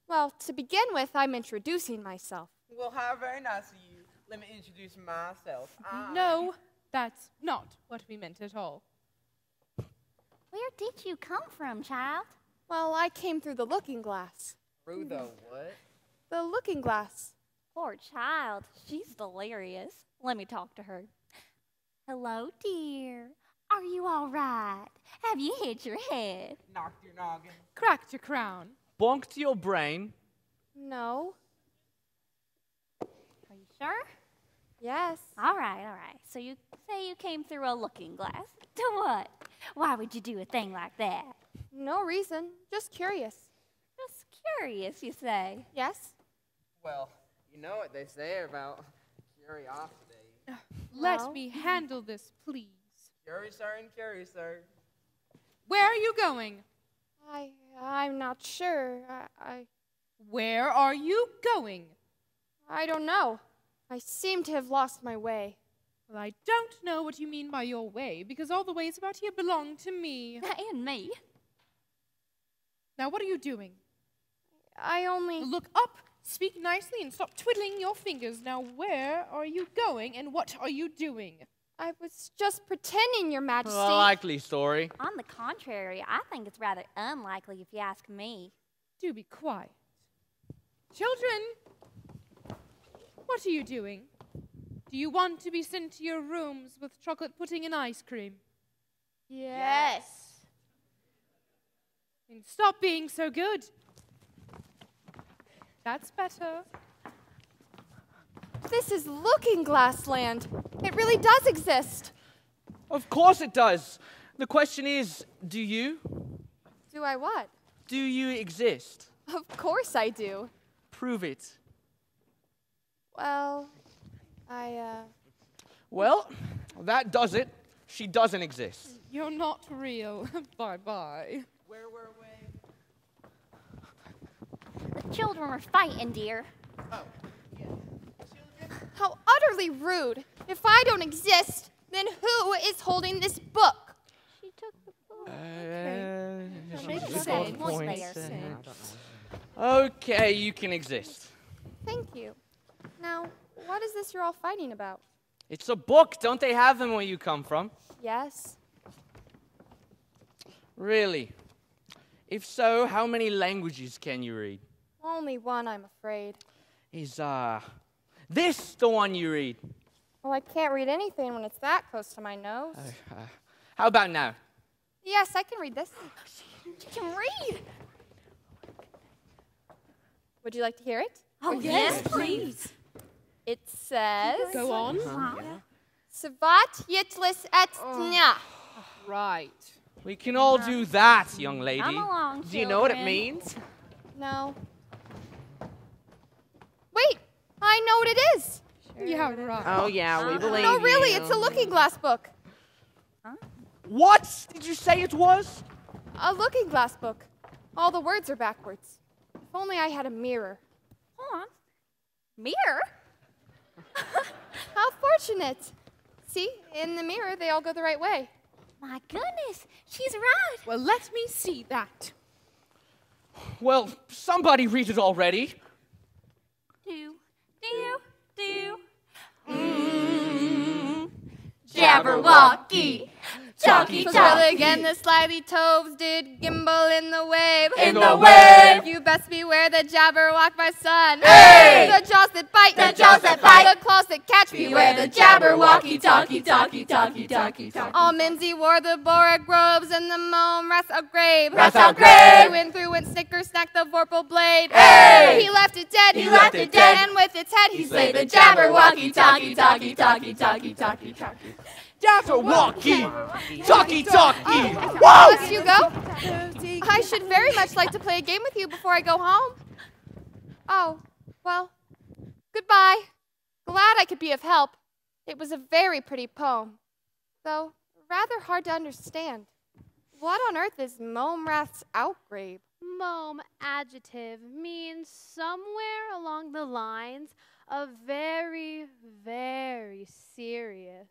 S3: Well, to begin with, I'm introducing myself.
S12: Well, how very nice of you. Let me introduce myself.
S1: No, that's not what we meant at all.
S6: Where did you come from, child?
S3: Well, I came through the looking glass.
S12: Through the what?
S3: The looking glass.
S6: Poor child. She's delirious. Let me talk to her. Hello, dear. Are you all right? Have you hit your head?
S12: Knocked your noggin.
S1: Cracked your crown.
S11: Bonked your brain?
S3: No.
S6: Are you sure?
S3: Yes.
S6: All right. So you say you came through a looking glass. To what? Why would you do a thing like that?
S3: No reason. Just curious.
S6: Just curious, you say?
S3: Yes?
S12: Well, you know what they say about curiosity.
S1: Let me handle this, please.
S12: Curiouser and curiouser.
S1: Where are you going?
S3: I'm not sure.
S1: Where are you going?
S3: I don't know. I seem to have lost my way.
S1: Well, I don't know what you mean by your way, because all the ways about here belong to me.
S6: And me.
S1: Now, what are you doing?
S3: I only...
S1: Look up, speak nicely, and stop twiddling your fingers. Now, where are you going, and what are you doing?
S3: I was just pretending, Your Majesty.
S11: A likely story.
S6: On the contrary, I think it's rather unlikely if you ask me.
S1: Do be quiet. Children, what are you doing? Do you want to be sent to your rooms with chocolate pudding and ice cream?
S3: Yes.
S1: Then stop being so good. That's better.
S3: This is Looking Glass Land. It really does exist.
S11: Of course it does. The question is, do you?
S3: Do I what?
S11: Do you exist?
S3: Of course I do.
S11: Prove it.
S3: Well,
S11: Well, that does it. She doesn't exist.
S1: You're not real. Bye-bye.
S12: Where were we?
S6: The children were fighting, dear.
S12: Oh, yes. Children?
S3: How utterly rude. If I don't exist, then who is holding this book?
S6: She took the book.
S1: Makes sense.
S11: Okay, you can exist.
S3: Thank you. Now, what is this you're all fighting about?
S11: It's a book. Don't they have them where you come from?
S3: Yes.
S11: Really? If so, how many languages can you read?
S3: Only one, I'm afraid.
S11: Is, this the one you read?
S3: Well, I can't read anything when it's that close to my nose.
S11: How about now?
S3: Yes, I can read this. You can read! Would you like to hear it?
S6: Oh, yes, please.
S3: It says...
S1: Go on.
S3: Svat yitlis et tnya.
S1: Right.
S11: We can all do that, young lady.
S6: Come along,
S12: Do you know what it
S6: children.
S12: means?
S3: No. Wait, I know what it is.
S1: Yeah, right.
S12: Oh, yeah, we believe
S3: No, really,
S12: you.
S3: it's a looking glass book.
S11: What did you say it was?
S3: A looking glass book. All the words are backwards. If only I had a mirror.
S6: Hold on. Mirror?
S3: How fortunate. See, in the mirror, they all go the right way.
S6: My goodness, she's right.
S1: Well, let me see that.
S11: Well, somebody read it already.
S6: Do. Jabberwocky. Chalky
S3: So
S6: chalk.
S3: till again the slithy toves did gimble in the wave.
S6: In the wave.
S3: You best beware the Jabberwock, my son.
S6: Hey!
S3: The jaws that bite.
S6: The jaws that bite.
S3: The claws that catch.
S6: Beware the Jabberwocky, talky.
S3: All mimsy wore the borax robes and the mome rats out grave.
S6: Rats out grave.
S3: He went through and snicker snacked the vorpal blade.
S6: Hey!
S3: He left it dead.
S6: He left it dead.
S3: And with its head
S6: He slayed the Jabberwocky, talky.
S11: Jabberwocky! Talky!
S3: Must you go? I should very much like to play a game with you before I go home. Oh, well, goodbye. Glad I could be of help. It was a very pretty poem, though rather hard to understand. What on earth is Momrath's outgrabe?
S10: Mome adjective means somewhere along the lines of very, very serious.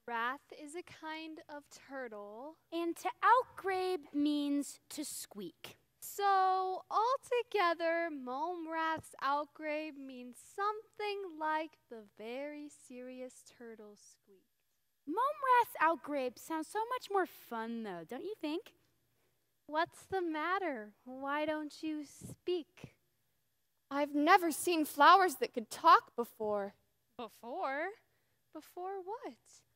S10: Wrath is a kind of turtle.
S16: And to outgrabe means to squeak.
S10: So, altogether, Momrath's outgrabe means something like the very serious turtle squeak.
S16: Momrath's outgrabe sounds so much more fun, though, don't you think?
S10: What's the matter? Why don't you speak?
S3: I've never seen flowers that could talk before.
S10: Before? Before what?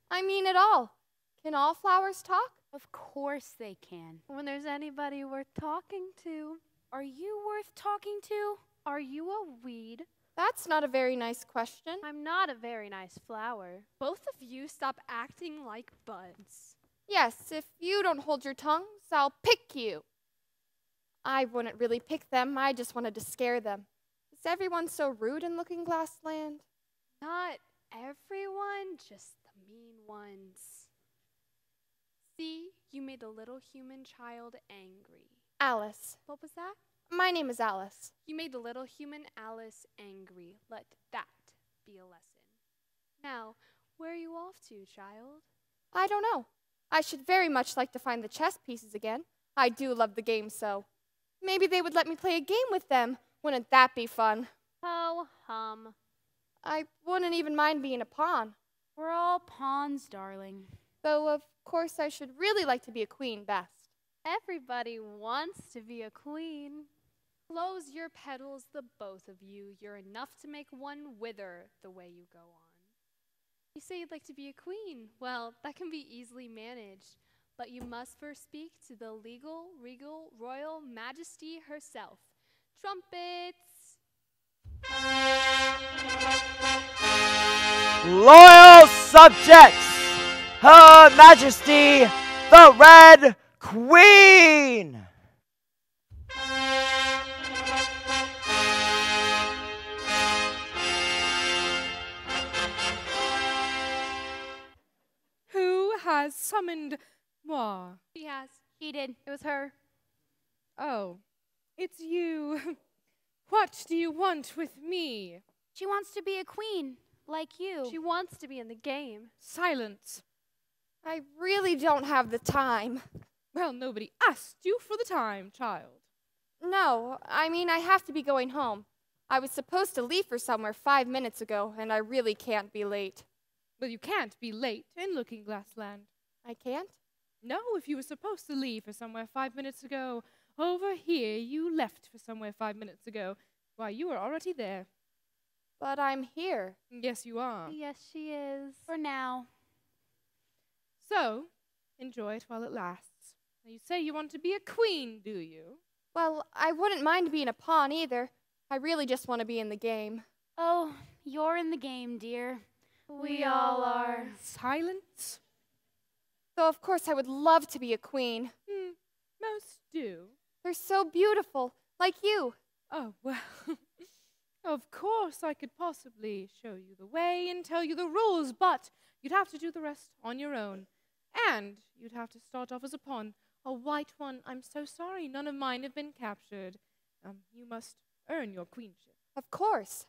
S3: I mean at all. Can all flowers talk?
S16: Of course they can.
S10: When there's anybody worth talking to.
S16: Are you worth talking to?
S10: Are you a weed?
S3: That's not a very nice question.
S10: I'm not a very nice flower. Both of you stop acting like buds.
S3: Yes, if you don't hold your tongues, I'll pick you. I wouldn't really pick them. I just wanted to scare them. Is everyone so rude in Looking Glass Land?
S10: Not everyone, just the mean ones. See, you made a little human child angry.
S3: Alice.
S10: What was that?
S3: My name is Alice.
S10: You made the little human Alice angry. Let that be a lesson. Now, where are you off to, child?
S3: I don't know. I should very much like to find the chess pieces again. I do love the game so. Maybe they would let me play a game with them. Wouldn't that be fun?
S10: Ho hum.
S3: I wouldn't even mind being a pawn.
S16: We're all pawns, darling.
S3: Though, of course, I should really like to be a queen best.
S10: Everybody wants to be a queen. Close your petals, the both of you. You're enough to make one wither the way you go on. You say you'd like to be a queen. Well, that can be easily managed. But you must first speak to the legal, regal, royal majesty herself. Trumpets!
S5: Loyal subjects, Her Majesty, the Red Queen!
S1: Who has summoned moi?
S10: She has. He did. It was her.
S1: Oh, it's you. What do you want with me?
S16: She wants to be a queen, like you.
S10: She wants to be in the game.
S1: Silence.
S3: I really don't have the time.
S1: Well, nobody asked you for the time, child.
S3: No, I mean, I have to be going home. I was supposed to leave for somewhere 5 minutes ago, and I really can't be late.
S1: Well, you can't be late in Looking Glass Land.
S3: I can't?
S1: No, if you were supposed to leave for somewhere 5 minutes ago, over here you left for somewhere 5 minutes ago. Why, you were already there.
S3: But I'm here.
S1: Yes, you are.
S10: Yes, she is.
S16: For now.
S1: So, enjoy it while it lasts. Now, you say you want to be a queen, do you?
S3: Well, I wouldn't mind being a pawn either. I really just want to be in the game.
S16: Oh, you're in the game, dear.
S10: We all are.
S1: Silence?
S3: Though, of course, I would love to be a queen.
S1: Most do.
S3: They're so beautiful, like you.
S1: Oh, well, of course I could possibly show you the way and tell you the rules, but you'd have to do the rest on your own. And you'd have to start off as a pawn, a white one. I'm so sorry, none of mine have been captured. You must earn your queenship.
S3: Of course.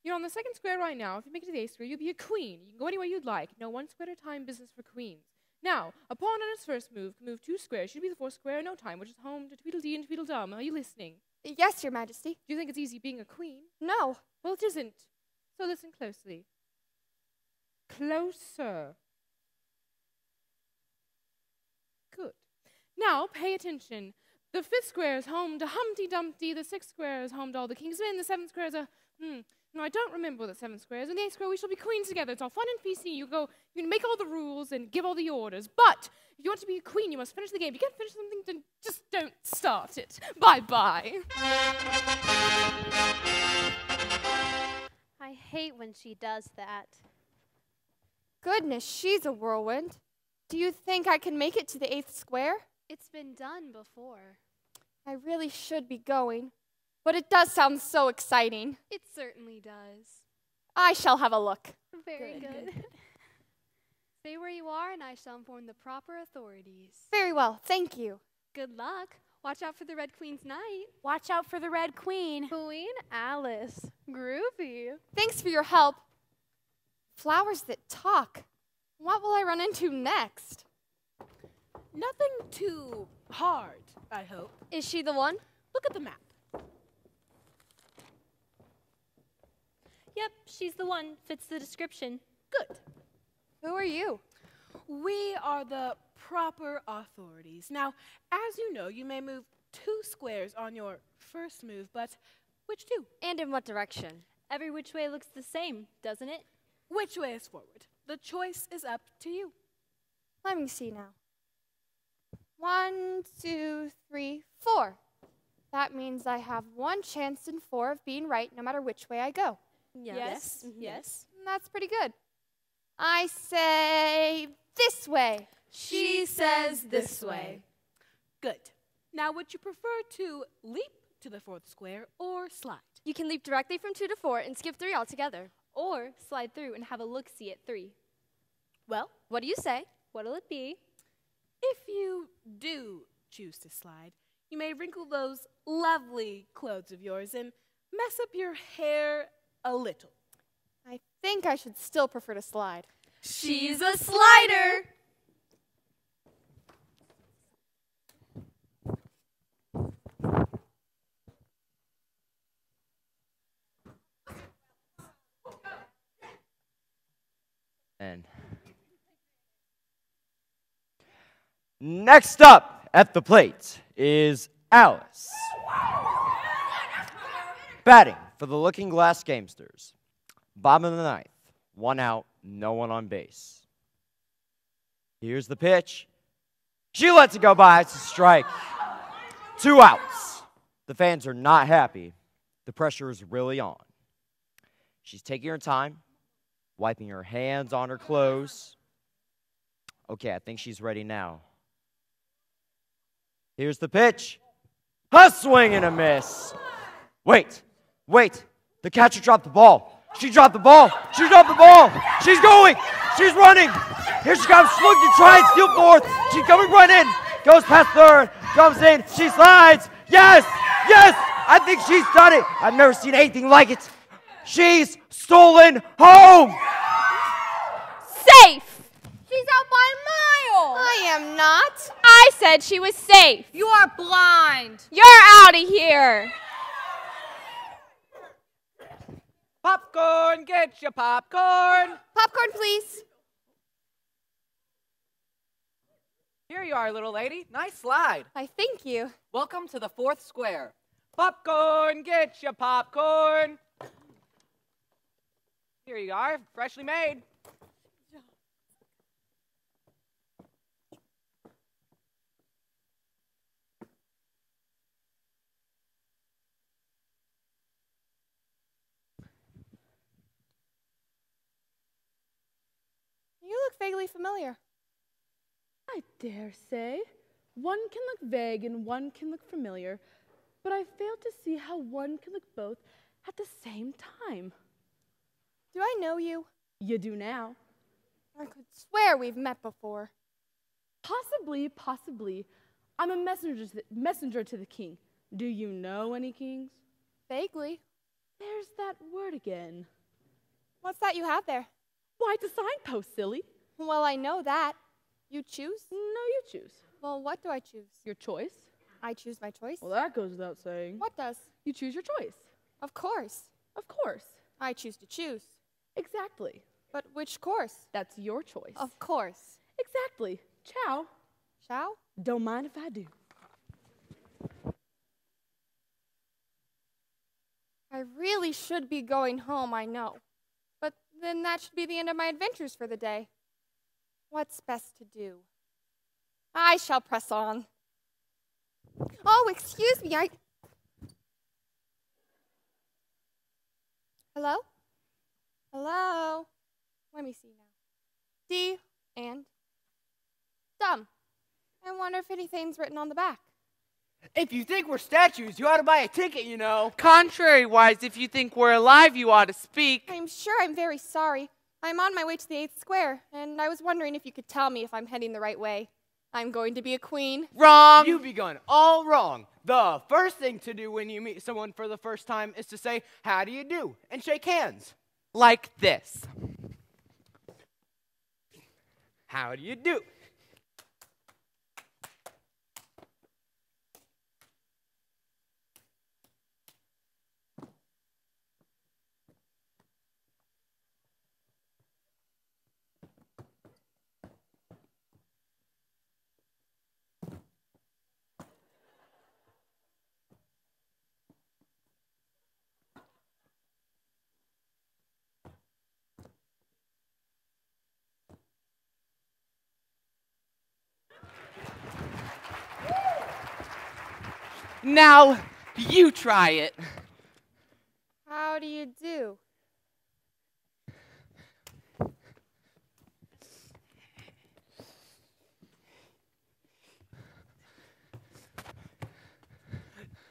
S1: You're on the second square right now. If you make it to the eighth square, you'll be a queen. You can go anywhere you'd like. No one square at a time business for queens. Now, a pawn on its first move can move 2 squares. Should be the fourth square in no time, which is home to Tweedledee and Tweedledum. Are you listening?
S3: Yes, Your Majesty.
S1: Do you think it's easy being a queen?
S3: No.
S1: Well, it isn't. So listen closely. Closer. Good. Now, pay attention. The 5th square is home to Humpty Dumpty. The 6th square is home to all the king's men. The 7th square is no, I don't remember what the 7th square is. In the 8th square, we shall be queens together. It's all fun and feasting. You can make all the rules and give all the orders. But if you want to be a queen, you must finish the game. If you can't finish something, then just don't start it. Bye-bye.
S10: I hate when she does that.
S3: Goodness, she's a whirlwind. Do you think I can make it to the 8th square?
S10: It's been done before.
S3: I really should be going. But it does sound so exciting.
S10: It certainly does.
S3: I shall have a look.
S10: Very good. Stay where you are, and I shall inform the proper authorities.
S3: Very well, thank you.
S10: Good luck. Watch out for the Red Queen's night.
S16: Watch out for the Red Queen.
S10: Queen Alice. Groovy.
S3: Thanks for your help. Flowers that talk. What will I run into next?
S12: Nothing too hard, I hope.
S10: Is she the one?
S12: Look at the map.
S17: Yep, she's the one. Fits the description.
S12: Good.
S3: Who are you?
S12: We are the proper authorities. Now, as you know, you may move 2 squares on your first move, but which 2?
S17: And in what direction? Every which way looks the same, doesn't it?
S12: Which way is forward? The choice is up to you.
S3: Let me see now. 1, 2, 3, 4. That means I have 1 chance in 4 of being right no matter which way I go.
S17: Yes.
S12: Yes.
S3: That's pretty good. I say this way.
S12: She says this way. Good. Now, would you prefer to leap to the 4th square or slide?
S17: You can leap directly from 2 to 4 and skip 3 altogether. Or slide through and have a look-see at 3.
S12: Well,
S17: what do you say? What'll it be?
S12: If you do choose to slide, you may wrinkle those lovely clothes of yours and mess up your hair a little.
S3: I think I should still prefer to slide.
S17: She's a slider!
S18: And next up at the plate is Alice. Batting for the Looking Glass Gamesters. Bottom of the ninth. 1 out, no one on base. Here's the pitch. She lets it go by. It's a strike. 2 outs. The fans are not happy. The pressure is really on. She's taking her time, wiping her hands on her clothes. Okay, I think she's ready now. Here's the pitch. A swing and a miss. Wait. The catcher dropped the ball. She dropped the ball. She dropped the ball. She's going. She's running. Here she comes. Look to try and steal fourth. She's coming right in. Goes past third. Comes in. She slides. Yes. I think she's done it. I've never seen anything like it. She's stolen home.
S10: Safe!
S3: She's out by a mile. I am not.
S10: I said she was safe.
S3: You are blind.
S10: You're out of here.
S7: Popcorn, get your popcorn.
S3: Popcorn, please.
S7: Here you are, little lady. Nice slide.
S3: I thank you.
S7: Welcome to the 4th square. Popcorn, get your popcorn. Here you are, freshly made.
S3: You look vaguely familiar.
S12: I dare say. One can look vague and one can look familiar, but I fail to see how one can look both at the same time.
S3: Do I know you?
S12: You do now.
S3: I could swear we've met before.
S12: Possibly. I'm a messenger to the king. Do you know any kings?
S3: Vaguely.
S12: There's that word again.
S3: What's that you have there?
S12: Why, it's a signpost, silly.
S3: Well, I know that. You choose?
S12: No, you choose.
S3: Well, what do I choose?
S12: Your choice.
S3: I choose my choice?
S12: Well, that goes without saying.
S3: What does?
S12: You choose your choice.
S3: Of course.
S12: Of course.
S3: I choose to choose.
S12: Exactly.
S3: But which course?
S12: That's your choice.
S3: Of course.
S12: Exactly. Ciao.
S3: Ciao?
S12: Don't mind if I do.
S3: I really should be going home, I know. But then that should be the end of my adventures for the day. What's best to do? I shall press on. Oh, excuse me, Hello? Hello? Let me see now. D and dumb. I wonder if anything's written on the back.
S11: If you think we're statues, you ought to buy a ticket, you know. Contrary-wise, if you think we're alive, you ought to speak.
S3: I'm sure I'm very sorry. I'm on my way to the 8th square, and I was wondering if you could tell me if I'm heading the right way. I'm going to be a queen.
S11: Wrong!
S14: You've begun all wrong. The first thing to do when you meet someone for the first time is to say, "How do you do?" and shake hands.
S11: Like this.
S14: How do you do?
S11: Now, you try it.
S3: How do you do?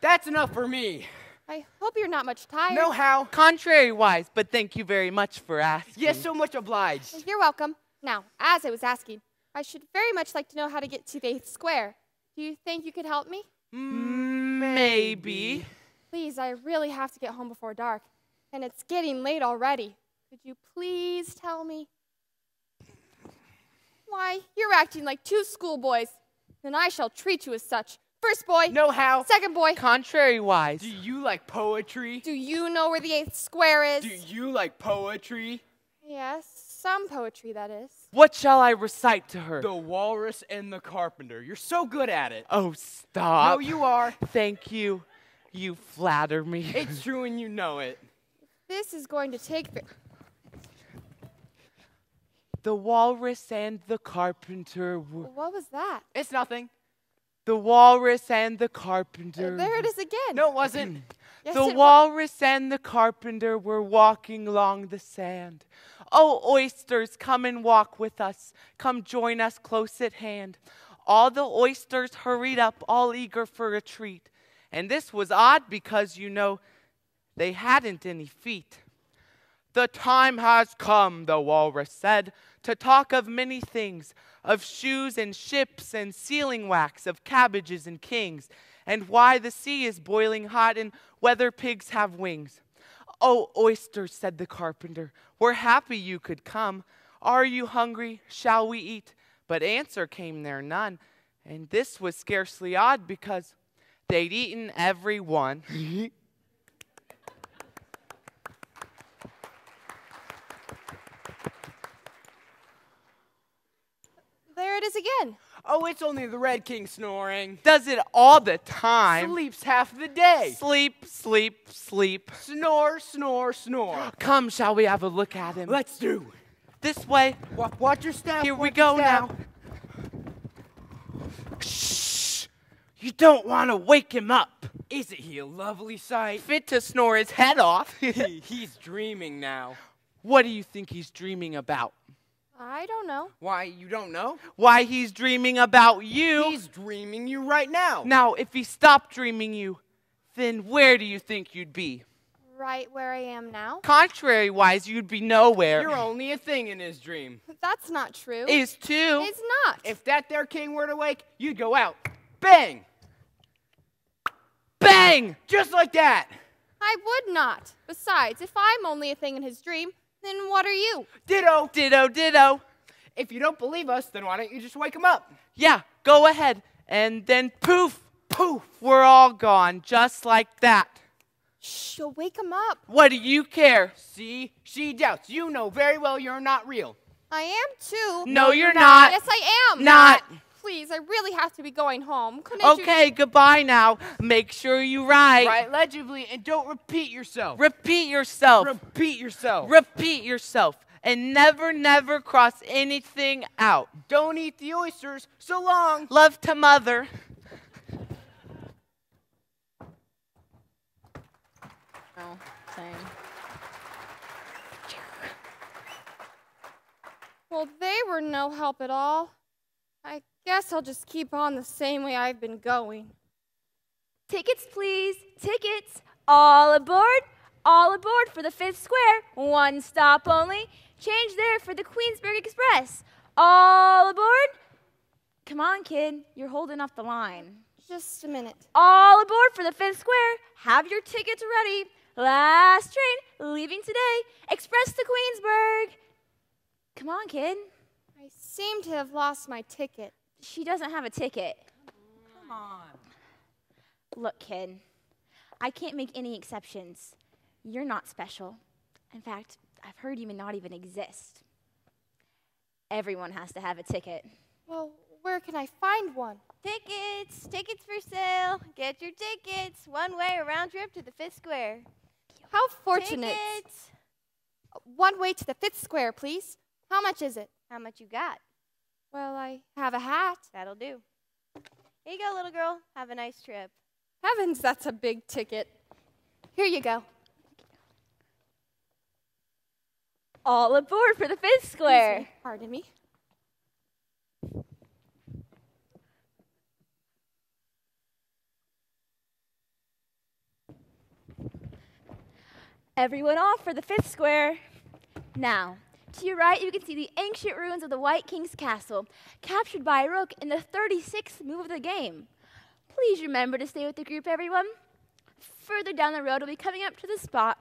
S14: That's enough for me.
S3: I hope you're not much tired.
S14: No how.
S11: Contrary-wise, but thank you very much for asking.
S14: Yes, so much obliged.
S3: You're welcome. Now, as I was asking, I should very much like to know how to get to the 8th square. Do you think you could help me?
S11: Maybe.
S3: Please, I really have to get home before dark. And it's getting late already. Could you please tell me? Why, you're acting like 2 schoolboys. Then I shall treat you as such. First boy.
S14: No how.
S3: Second boy.
S11: Contrary-wise.
S14: Do you like poetry?
S3: Do you know where the 8th square is?
S14: Do you like poetry?
S3: Yes, some
S17: Some poetry, that is.
S11: What shall I recite to her?
S14: The Walrus and the Carpenter. You're so good at it.
S11: Oh, stop.
S14: No, you are.
S11: Thank you. You flatter me.
S14: It's true and you know it.
S17: This is going to take...
S11: The Walrus and the Carpenter were...
S17: What was that?
S14: It's nothing.
S11: The Walrus and the Carpenter...
S17: There it is again.
S14: No, it wasn't.
S17: Yes,
S11: the
S17: it
S11: Walrus and the Carpenter were walking along the sand. Oh, oysters, come and walk with us. Come join us close at hand. All the oysters hurried up, all eager for a treat. And this was odd because, you know, they hadn't any feet. The time has come, the Walrus said, to talk of many things, of shoes and ships and sealing wax, of cabbages and kings, and why the sea is boiling hot and whether pigs have wings. Oh, oysters, said the Carpenter, we're happy you could come. Are you hungry? Shall we eat? But answer came there none, and this was scarcely odd because they'd eaten every one.
S17: There it is again.
S14: Oh, it's only the Red King snoring.
S11: Does it all the time.
S14: Sleeps half the day.
S11: Sleep, sleep, sleep.
S14: Snore, snore, snore.
S11: Come, shall we have a look at him?
S14: Let's do.
S11: This way.
S14: Watch your step.
S11: Here we go now. Shh! You don't want to wake him up.
S14: Isn't he a lovely sight?
S11: Fit to snore his head off.
S14: He's dreaming now.
S11: What do you think he's dreaming about?
S17: I don't know.
S14: Why, you don't know?
S11: Why, he's dreaming about you.
S14: He's dreaming you right now.
S11: Now, if he stopped dreaming you, then where do you think you'd be?
S17: Right where I am now.
S11: Contrary-wise, you'd be nowhere.
S14: You're only a thing in his dream.
S17: That's not true.
S11: Is too.
S17: It's not.
S14: If that there king were to wake, you'd go out. Bang!
S11: Bang!
S14: Just like that.
S17: I would not. Besides, if I'm only a thing in his dream, then what are you?
S14: Ditto.
S11: Ditto, ditto.
S14: If you don't believe us, then why don't you just wake him up?
S11: Yeah, go ahead. And then poof, poof, we're all gone, just like that.
S17: Shh, you'll wake him up.
S11: What do you care?
S14: See, she doubts. You know very well you're not real.
S17: I am too.
S11: No, you're not.
S17: Yes, I am.
S11: Not.
S17: Please, I really have to be going home. Couldn't
S11: Okay, goodbye now. Make sure you write.
S14: Write legibly and don't repeat yourself.
S11: Repeat yourself.
S14: Repeat yourself.
S11: Repeat yourself. And never, never cross anything out.
S14: Don't eat the oysters. So long.
S11: Love to mother.
S17: Oh, same. Well, they were no help at all. I guess I'll just keep on the same way I've been going.
S6: Tickets, please. Tickets. All aboard. All aboard for the 5th Square. One stop only. Change there for the Queensburg Express. All aboard. Come on, kid. You're holding up the line.
S17: Just a minute.
S6: All aboard for the 5th Square. Have your tickets ready. Last train leaving today. Express to Queensburg. Come on, kid.
S17: I seem to have lost my ticket.
S6: She doesn't have a ticket.
S14: Come on.
S6: Look, kid, I can't make any exceptions. You're not special. In fact, I've heard you may not even exist. Everyone has to have a ticket.
S17: Well, where can I find one?
S3: Tickets! Tickets for sale! Get your tickets! One way or round trip to the 5th Square.
S17: How fortunate.
S3: Tickets!
S17: One way to the 5th Square, please. How much is it?
S3: How much you got?
S17: Well, I have a hat.
S3: That'll do. Here you go, little girl. Have a nice trip.
S17: Heavens, that's a big ticket. Here you go.
S6: All aboard for the 5th Square.
S17: Pardon me.
S6: Everyone off for the 5th Square. Now, to your right, you can see the ancient ruins of the White King's castle, captured by a rook in the 36th move of the game. Please remember to stay with the group, everyone. Further down the road, we'll be coming up to the spot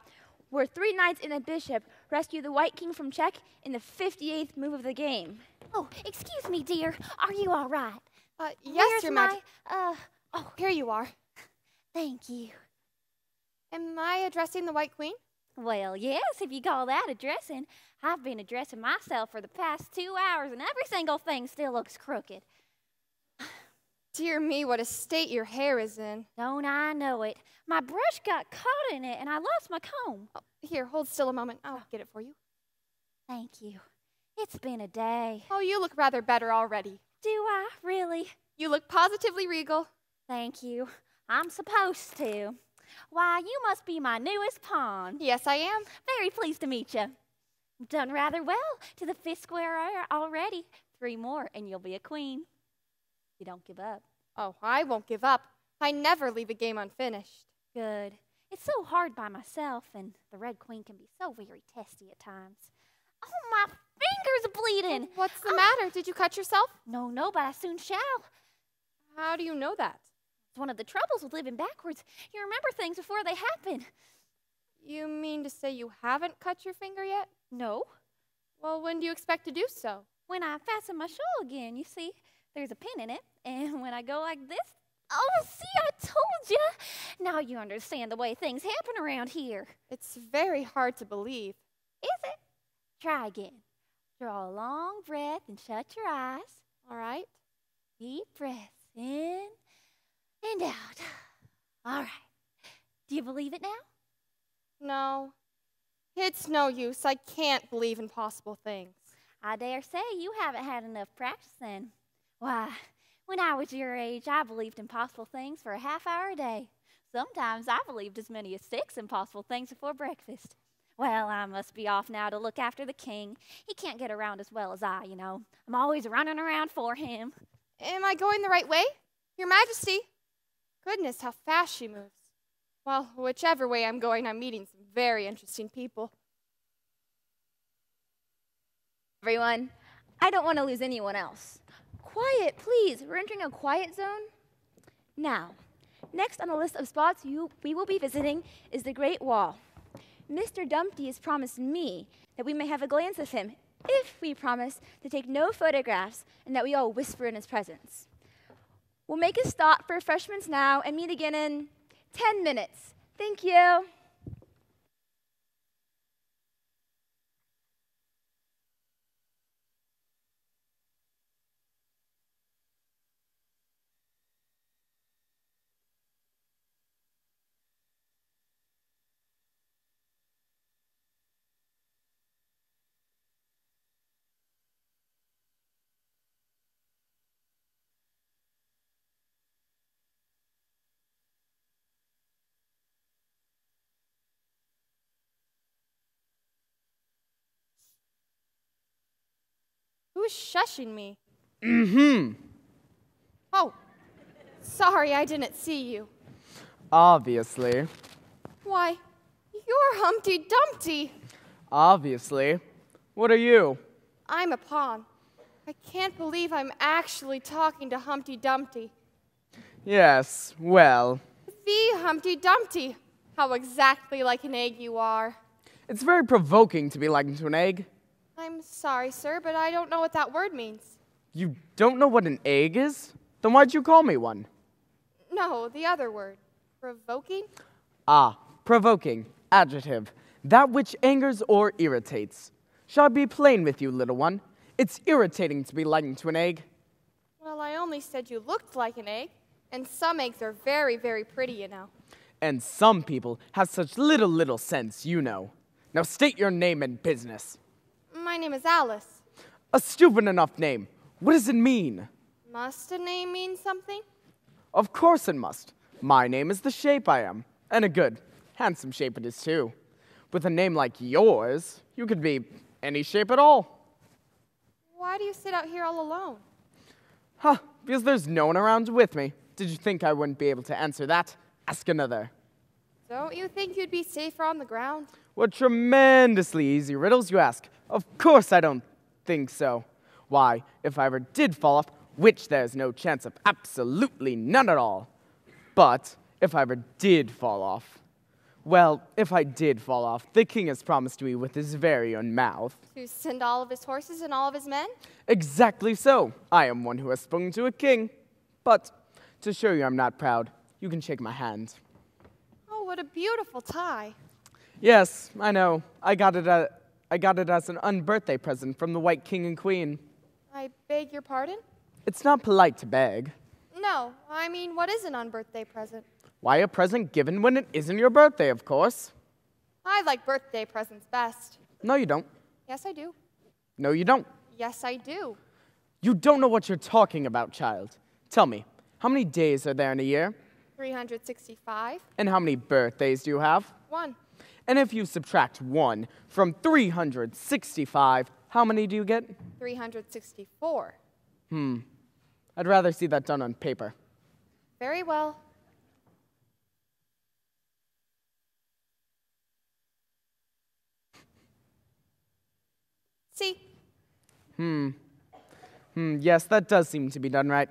S6: where 3 knights and a bishop rescue the White King from check in the 58th move of the game.
S10: Oh, excuse me, dear. Are you all right?
S17: Yes, Your Majesty.
S10: Oh,
S17: here you are.
S10: Thank you.
S17: Am I addressing the White Queen?
S6: Well, yes, if you call that addressing. I've been addressing myself for the past 2 hours, and every single thing still looks crooked.
S17: Dear me, what a state your hair is in.
S6: Don't I know it? My brush got caught in it, and I lost my comb.
S17: Oh, here, hold still a moment. I'll get it for you.
S6: Thank you. It's been a day.
S17: Oh, you look rather better already.
S6: Do I? Really?
S17: You look positively regal.
S6: Thank you. I'm supposed to. Why, you must be my newest pawn.
S17: Yes, I am.
S6: Very pleased to meet you. Done rather well to the 5th square already. 3 more, and you'll be a queen. You don't give up.
S17: Oh, I won't give up. I never leave a game unfinished.
S6: Good. It's so hard by myself, and the Red Queen can be so very testy at times. Oh, my finger's bleeding.
S17: What's the matter? Did you cut yourself?
S6: No, but I soon shall.
S17: How do you know that?
S6: It's one of the troubles with living backwards. You remember things before they happen.
S17: You mean to say you haven't cut your finger yet?
S6: No.
S17: Well, when do you expect to do so?
S6: When I fasten my shawl again, you see. There's a pin in it, and when I go like this, oh, see, I told you. Now you understand the way things happen around here.
S17: It's very hard to believe.
S6: Is it? Try again. Draw a long breath and shut your eyes.
S17: All right.
S6: Deep breaths in and out. All right. Do you believe it now?
S17: No. It's no use. I can't believe impossible things.
S6: I dare say you haven't had enough practice then. Why, when I was your age, I believed impossible things for a half hour a day. Sometimes I believed as many as 6 impossible things before breakfast. Well, I must be off now to look after the king. He can't get around as well as I, you know. I'm always running around for him.
S17: Am I going the right way? Your Majesty. Goodness, how fast she moves. Well, whichever way I'm going, I'm meeting some very interesting people.
S6: Everyone, I don't want to lose anyone else. Quiet, please. We're entering a quiet zone. Now, next on the list of spots we will be visiting is the Great Wall. Mr. Dumpty has promised me that we may have a glance of him if we promise to take no photographs and that we all whisper in his presence. We'll make a stop for refreshments now and meet again in 10 minutes. Thank you.
S17: Who's shushing me?
S14: Mm-hmm.
S17: Oh, sorry, I didn't see you.
S14: Obviously.
S17: Why, you're Humpty Dumpty.
S14: Obviously. What are you?
S17: I'm a pawn. I can't believe I'm actually talking to Humpty Dumpty.
S14: Yes, well.
S17: The Humpty Dumpty. How exactly like an egg you are.
S14: It's very provoking to be likened to an egg.
S17: I'm sorry, sir, but I don't know what that word means.
S14: You don't know what an egg is? Then why'd you call me one?
S17: No, the other word. Provoking?
S14: Ah, provoking. Adjective. That which angers or irritates. Shall I be plain with you, little one? It's irritating to be likened to an egg.
S17: Well, I only said you looked like an egg, and some eggs are very, very pretty, you know.
S14: And some people have such little sense, you know. Now state your name and business.
S17: My name is Alice.
S14: A stupid enough name. What does it mean?
S17: Must a name mean something?
S14: Of course it must. My name is the shape I am. And a good, handsome shape it is too. With a name like yours, you could be any shape at all.
S17: Why do you sit out here all alone?
S14: Huh, because there's no one around with me. Did you think I wouldn't be able to answer that? Ask another.
S17: Don't you think you'd be safer on the ground?
S14: What tremendously easy riddles you ask. Of course I don't think so. Why, if I ever did fall off, which there's no chance of absolutely none at all. But if I ever did fall off, well, if I did fall off, the king has promised me with his very own mouth.
S17: To send all of his horses and all of his men?
S14: Exactly so. I am one who has spoken to a king. But to show you I'm not proud, you can shake my hand.
S17: Oh, what a beautiful tie.
S14: Yes, I know. I got it as an unbirthday present from the White King and Queen.
S17: I beg your pardon?
S14: It's not polite to beg.
S17: No, I mean, what is an unbirthday present?
S14: Why a present given when it isn't your birthday, of course?
S17: I like birthday presents best.
S14: No, you don't.
S17: Yes, I do.
S14: No, you don't.
S17: Yes, I do.
S14: You don't know what you're talking about, child. Tell me, how many days are there in a year?
S17: 365.
S14: And how many birthdays do you have?
S17: 1.
S14: And if you subtract 1 from 365, how many do you get?
S17: 364.
S14: I'd rather see that done on paper.
S17: Very well. See?
S14: Yes, that does seem to be done right.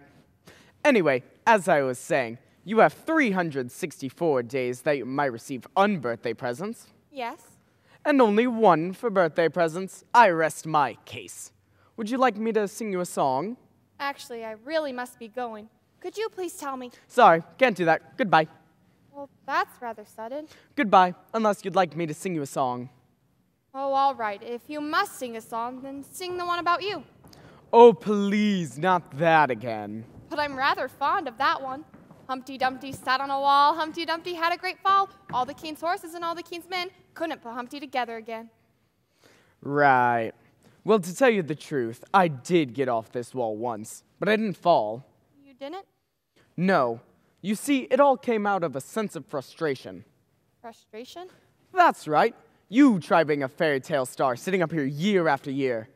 S14: Anyway, as I was saying, you have 364 days that you might receive unbirthday presents.
S17: Yes.
S14: And only 1 for birthday presents. I rest my case. Would you like me to sing you a song?
S17: Actually, I really must be going. Could you please tell me?
S14: Sorry, can't do that. Goodbye.
S17: Well, that's rather sudden.
S14: Goodbye, unless you'd like me to sing you a song.
S17: Oh, all right. If you must sing a song, then sing the one about you.
S14: Oh, please, not that again.
S17: But I'm rather fond of that one. Humpty Dumpty sat on a wall. Humpty Dumpty had a great fall. All the king's horses and all the king's men couldn't put Humpty together again.
S14: Right. Well, to tell you the truth, I did get off this wall once, but I didn't fall.
S17: You didn't?
S14: No. You see, it all came out of a sense of frustration.
S17: Frustration?
S14: That's right. You try being a fairy tale star, sitting up here year after year.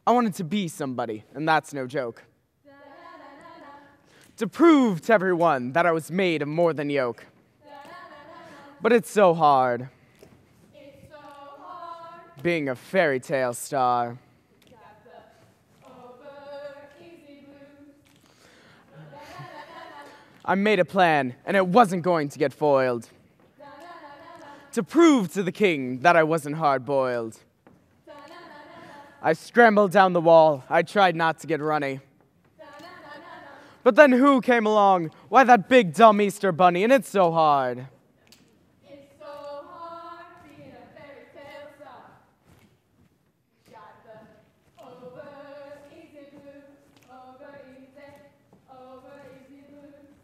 S14: I wanted to be somebody, and that's no joke. To prove to everyone that I was made of more than yolk. But it's so hard. Being a fairy tale star. I made a plan, and it wasn't going to get foiled. To prove to the king that I wasn't hard-boiled. I scrambled down the wall. I tried not to get runny. But then who came along? Why, that big dumb Easter bunny, and it's so hard.
S4: It's so hard being a fairy tale star. Got the over easy blues, over easy blues.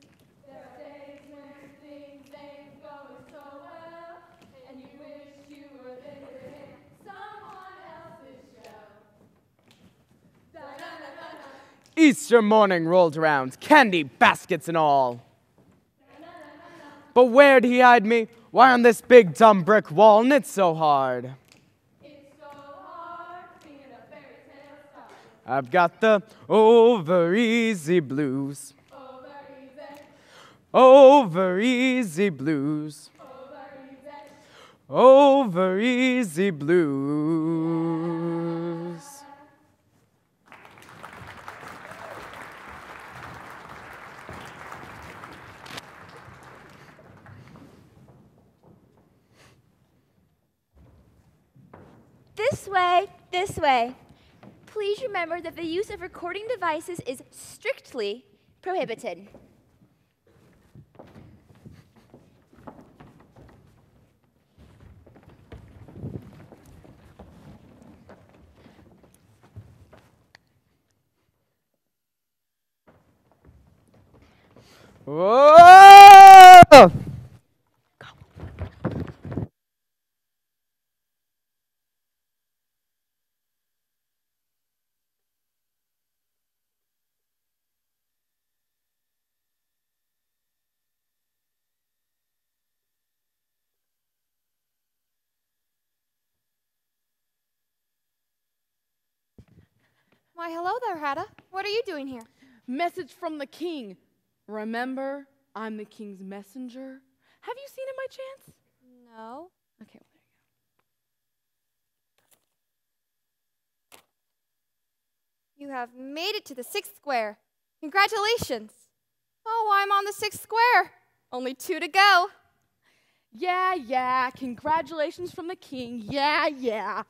S4: There are days when things ain't going so well, and you wish you were living in someone else's show. Da-na-na-na-na.
S14: Easter morning rolled around, candy baskets and all. But where'd he hide me? Why, on this big dumb brick wall, and it's so hard.
S4: It's so hard being a fairy tale star.
S14: I've got the over easy blues. Over easy blues. Over easy blues.
S6: This way, this way. Please remember that the use of recording devices is strictly prohibited.
S14: Whoa!
S17: Why, hello there, Hada. What are you doing here?
S12: Message from the king. Remember, I'm the king's messenger. Have you seen him by chance?
S17: No.
S12: Okay, well, there
S17: You have made it to the 6th square. Congratulations. Oh, I'm on the 6th square. Only 2 to go.
S12: Yeah. Congratulations from the king. Yeah.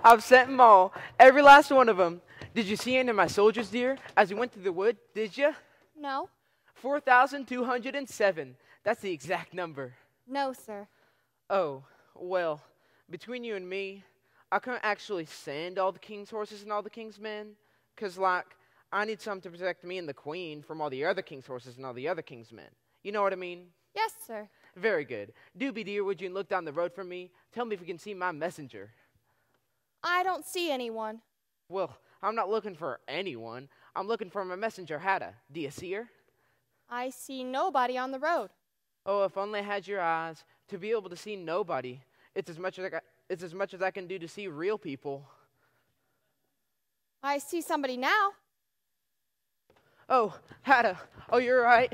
S11: I've sent them all, every last one of them. Did you see any of my soldiers, dear, as we went through the wood, did you?
S17: No.
S11: 4,207. That's the exact number.
S17: No, sir.
S11: Oh, well, between you and me, I couldn't actually send all the king's horses and all the king's men, 'cause, like, I need some to protect me and the queen from all the other king's horses and all the other king's men. You know what I mean?
S17: Yes, sir.
S11: Very good. Doobie dear, would you look down the road for me? Tell me if you can see my messenger.
S17: I don't see anyone.
S11: Well, I'm not looking for anyone. I'm looking for my messenger, Hatta. Do you see her?
S17: I see nobody on the road.
S11: Oh, if only I had your eyes to be able to see nobody. It's as much as I can do to see real people.
S17: I see somebody now.
S11: Oh, Hatta. Oh, you're right.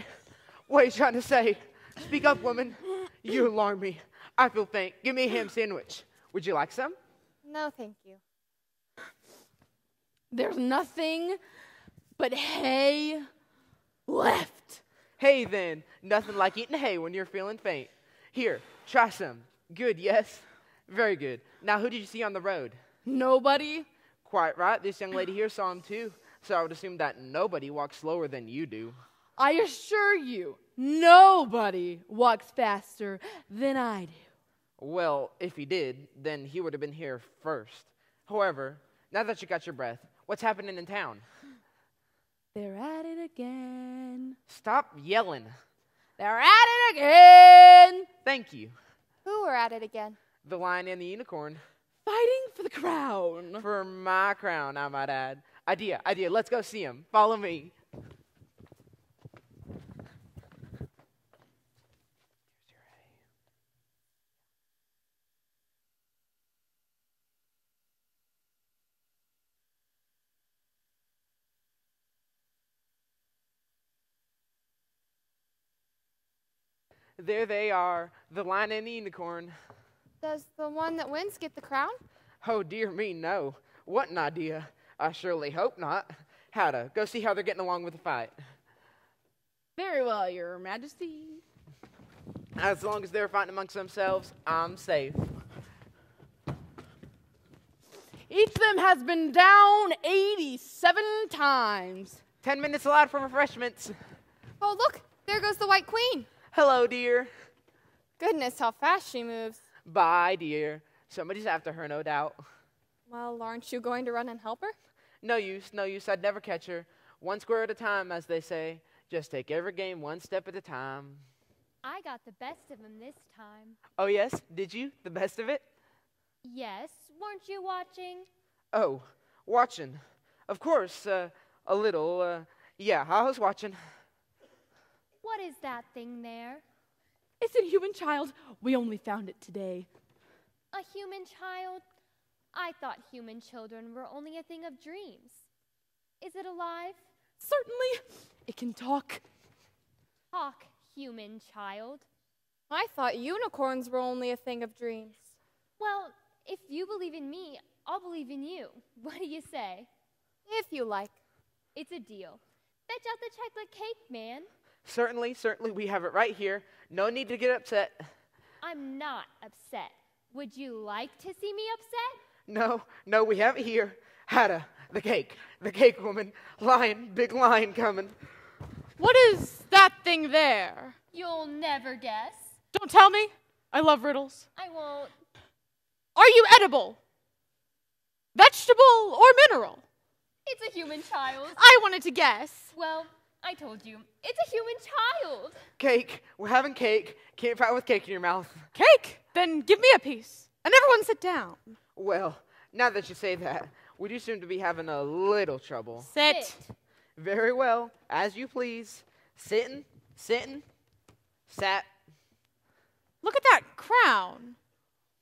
S11: What are you trying to say? Speak up, woman. You alarm me. I feel faint. Give me a ham sandwich. Would you like some?
S17: No, thank you.
S12: There's nothing but hay left.
S11: Hay, then. Nothing like eating hay when you're feeling faint. Here, try some. Good, yes? Very good. Now, who did you see on the road?
S12: Nobody.
S11: Quite right. This young lady here saw him, too. So I would assume that nobody walks slower than you do.
S12: I assure you, nobody walks faster than I do.
S11: Well, if he did, then he would have been here first. However, now that you got your breath, what's happening in town?
S12: They're at it again.
S11: Stop yelling.
S12: They're at it again.
S11: Thank you.
S17: Who are at it again?
S11: The lion and the unicorn.
S12: Fighting for the crown.
S11: For my crown, I might add. Idea. Let's go see him. Follow me. There they are, the lion and the unicorn.
S17: Does the one that wins get the crown?
S11: Oh, dear me, no. What an idea. I surely hope not. Hatta, go see how they're getting along with the fight.
S12: Very well, Your Majesty.
S11: As long as they're fighting amongst themselves, I'm safe.
S12: Each of them has been down 87 times.
S11: 10 minutes allowed for refreshments.
S17: Oh, look, there goes the White Queen.
S11: Hello, dear.
S17: Goodness, how fast she moves.
S11: Bye, dear. Somebody's after her, no doubt.
S17: Well, aren't you going to run and help her?
S11: No use. I'd never catch her. One square at a time, as they say. Just take every game one step at a time.
S10: I got the best of him this time.
S11: Oh, yes? Did you? The best of it?
S10: Yes, weren't you watching?
S11: Oh, watching. Of course, a little. Yeah, I was watching.
S10: What is that thing there?
S12: It's a human child. We only found it today.
S10: A human child? I thought human children were only a thing of dreams. Is it alive?
S12: Certainly. It can talk.
S10: Talk, human child.
S17: I thought unicorns were only a thing of dreams.
S10: Well, if you believe in me, I'll believe in you. What do you say?
S17: If you like.
S10: It's a deal. Fetch out the chocolate cake, man.
S11: Certainly, we have it right here. No need to get upset.
S10: I'm not upset. Would you like to see me upset?
S11: No, we have it here. Hatta, the cake woman. Lion, big lion coming.
S2: What is that thing there?
S10: You'll never guess.
S2: Don't tell me. I love riddles.
S10: I won't.
S2: Are you edible? Vegetable or mineral?
S10: It's a human child.
S2: I wanted to guess.
S10: Well, I told you. It's a human child.
S11: Cake. We're having cake. Can't fight with cake in your mouth.
S2: Cake? Then give me a piece. And everyone sit down.
S11: Well, now that you say that, we do seem to be having a little trouble.
S2: Sit.
S11: Very well. As you please. Sitting. Sat.
S2: Look at that crown.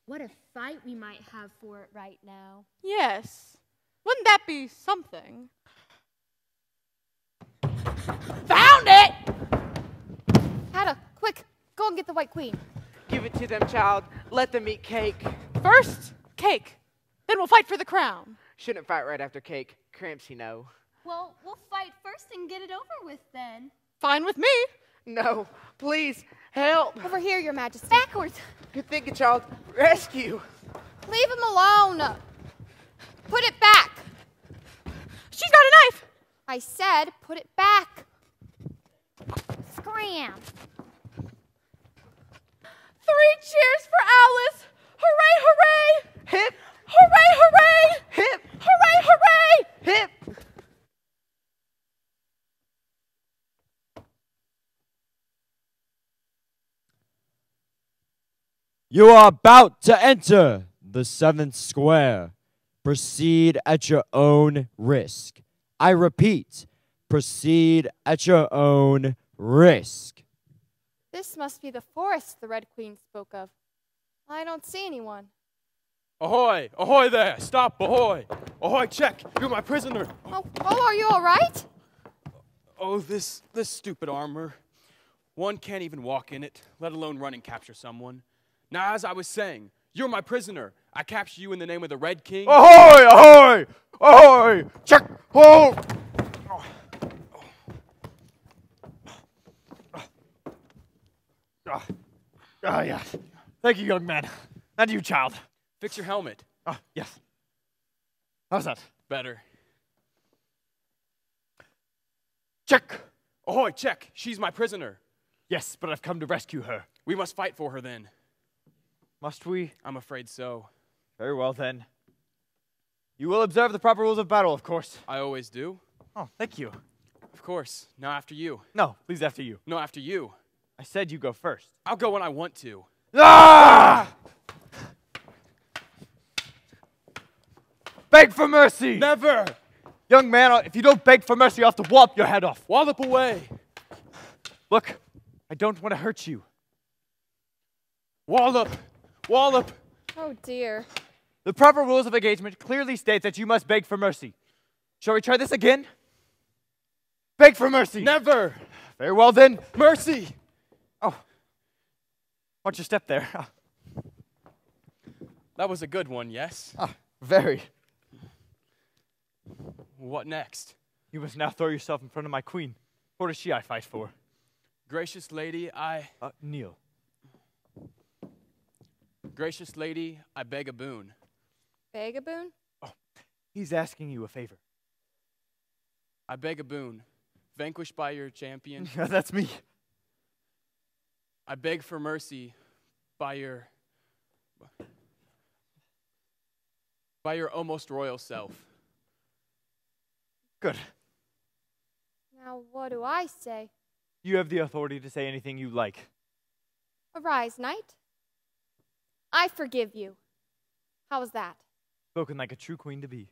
S10: What a fight we might have for it right now.
S2: Yes. Wouldn't that be something? Found it!
S17: Hatta, quick, go and get the White Queen.
S11: Give it to them, child. Let them eat cake.
S2: First, cake. Then we'll fight for the crown.
S11: Shouldn't fight right after cake. Cramps, you know.
S10: Well, we'll fight first and get it over with then.
S2: Fine with me.
S11: No, please, help.
S17: Over here, Your Majesty.
S10: Backwards.
S11: Good thinking, child. Rescue.
S17: Leave him alone. Put it back.
S2: She's got a knife.
S17: I said put it back.
S10: Scram.
S12: 3 cheers for Alice! Hooray, hooray!
S14: Hip!
S12: Hooray, hooray!
S14: Hip!
S12: Hooray, hooray!
S14: Hip!
S18: You are about to enter the 7th square. Proceed at your own risk. I repeat, proceed at your own risk.
S17: This must be the forest the Red Queen spoke of. I don't see anyone.
S13: Ahoy! Ahoy there! Stop! Ahoy! Ahoy, check! You're my prisoner!
S17: Oh, are you all right?
S13: Oh, this stupid armor. One can't even walk in it, let alone run and capture someone. Now, as I was saying, you're my prisoner. I capture you in the name of the Red King.
S5: Ahoy! Ahoy! Ahoy! Check! Hold! Yes. Thank you, young man. And you, child.
S13: Fix your helmet.
S5: Yes. How's that?
S13: Better.
S5: Check!
S13: Ahoy, check! She's my prisoner.
S5: Yes, but I've come to rescue her.
S13: We must fight for her then.
S5: Must we?
S13: I'm afraid so.
S5: Very well, then. You will observe the proper rules of battle, of course.
S13: I always do.
S5: Oh, thank you.
S13: Of course. Now after you.
S5: No, please after you.
S13: No, after you.
S5: I said you go first.
S13: I'll go when I want to.
S5: Ah! Beg for mercy!
S13: Never!
S5: Young man, if you don't beg for mercy, I'll have to wallop your head off.
S13: Wallop away!
S5: Look, I don't want to hurt you.
S13: Wallop! Wallop!
S17: Oh, dear.
S5: The proper rules of engagement clearly state that you must beg for mercy. Shall we try this again? Beg for mercy!
S13: Never!
S5: Very well, then.
S13: Mercy!
S5: Oh. Watch your step there.
S13: That was a good one, yes?
S5: Very.
S13: What next?
S5: You must now throw yourself in front of my queen. What is she I fight for?
S13: Gracious lady,
S5: kneel.
S13: Gracious lady, I beg a boon.
S17: Beg a boon?
S5: Oh, he's asking you a favor.
S13: I beg a boon. Vanquished by your champion.
S5: That's me.
S13: I beg for mercy by your almost royal self.
S5: Good.
S17: Now, what do I say?
S5: You have the authority to say anything you like.
S17: Arise, knight. I forgive you. How was that?
S5: Spoken like a true queen to be.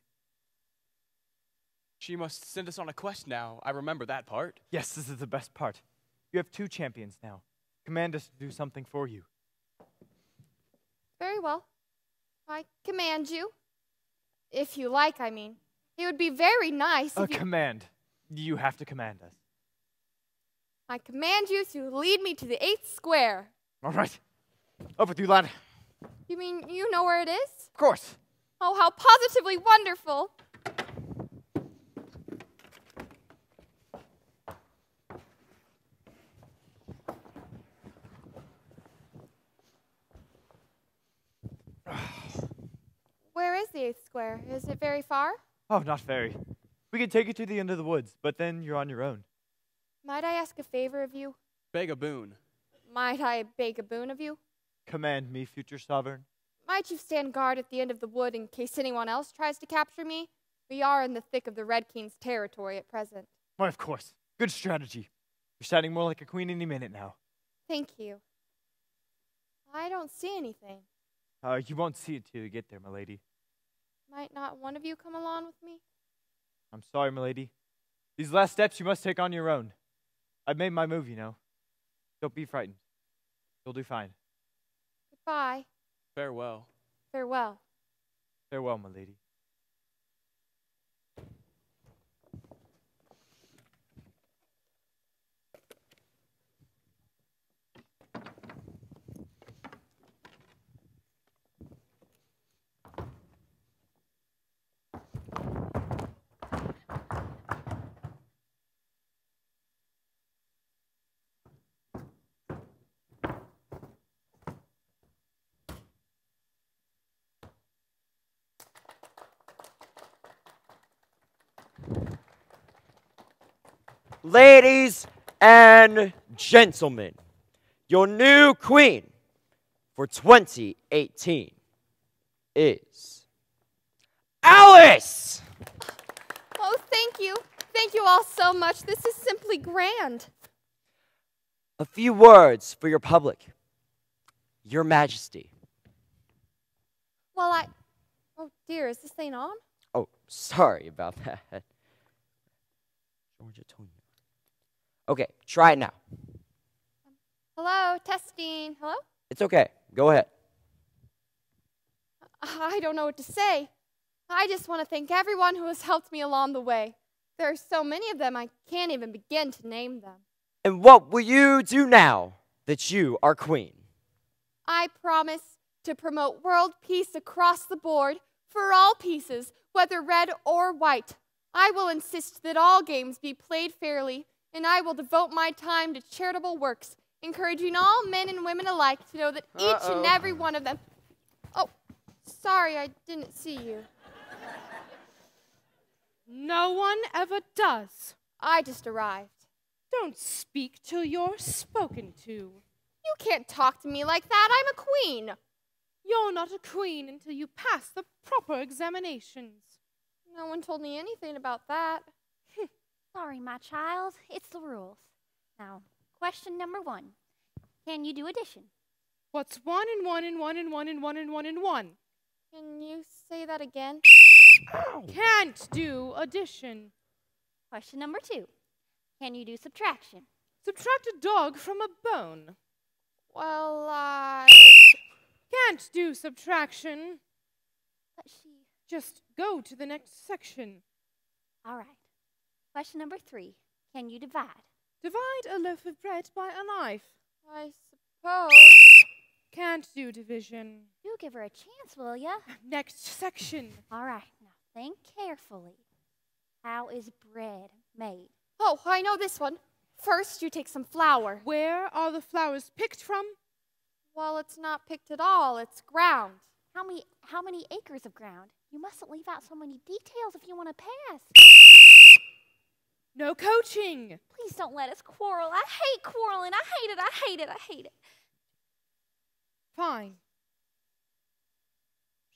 S13: She must send us on a quest now. I remember that part.
S5: Yes, this is the best part. You have 2 champions now. Command us to do something for you.
S17: Very well. I command you. If you like, I mean. It would be very nice if you...
S5: Command. You have to command us.
S17: I command you to lead me to the 8th square.
S5: All right. Up with you, lad.
S17: You mean you know where it is?
S5: Of course.
S17: Oh, how positively wonderful. Where is the 8th square? Is it very far?
S5: Oh, not very. We can take you to the end of the woods, but then you're on your own.
S17: Might I ask a favor of you?
S13: Beg a boon.
S17: Might I beg a boon of you?
S5: Command me, future sovereign.
S17: Might you stand guard at the end of the wood in case anyone else tries to capture me? We are in the thick of the Red King's territory at present.
S5: Why, of course. Good strategy. You're sounding more like a queen any minute now.
S17: Thank you. I don't see anything.
S5: You won't see it till you get there, milady.
S17: Might not one of you come along with me?
S5: I'm sorry, milady. These last steps you must take on your own. I've made my move, you know. Don't be frightened. You'll do fine.
S17: Goodbye.
S13: Farewell.
S17: Farewell.
S5: Farewell, milady.
S18: Ladies and gentlemen, your new queen, for 2018 is Alice!
S17: Oh, thank you. Thank you all so much. This is simply grand.
S18: A few words for your public. Your Majesty.
S17: Well, oh dear, is this thing on?
S18: Oh, sorry about that. Okay, try it now.
S17: Hello, testing. Hello?
S18: It's okay. Go ahead.
S17: I don't know what to say. I just want to thank everyone who has helped me along the way. There are so many of them, I can't even begin to name them.
S18: And what will you do now that you are queen?
S17: I promise to promote world peace across the board for all pieces, whether red or white. I will insist that all games be played fairly, and I will devote my time to charitable works, encouraging all men and women alike to know that each and every one of them... Oh, sorry, I didn't see you.
S1: No one ever does.
S17: I just arrived.
S1: Don't speak till you're spoken to.
S17: You can't talk to me like that. I'm a queen.
S1: You're not a queen until you pass the proper examinations.
S17: No one told me anything about that.
S10: Sorry, my child. It's the rules. Now, question number 1. Can you do addition?
S1: What's 1 and 1 and 1 and 1 and 1 and 1 and 1?
S17: Can you say that again?
S1: Can't do addition.
S10: Question number 2. Can you do subtraction?
S1: Subtract a dog from a bone.
S17: Well,
S1: Can't do subtraction.
S10: But she...
S1: Just go to the next section.
S10: All right. Question number 3. Can you divide?
S1: Divide a loaf of bread by a knife.
S17: I suppose.
S1: Can't do division.
S10: You give her a chance, will ya?
S1: Next section.
S10: All right. Now think carefully. How is bread made?
S17: Oh, I know this one. First, you take some flour.
S1: Where are the flowers picked from?
S17: Well, it's not picked at all. It's ground.
S10: How many acres of ground? You mustn't leave out so many details if you want to pass.
S1: No coaching.
S10: Please don't let us quarrel. I hate quarreling. I hate it. I hate it. I hate it.
S1: Fine.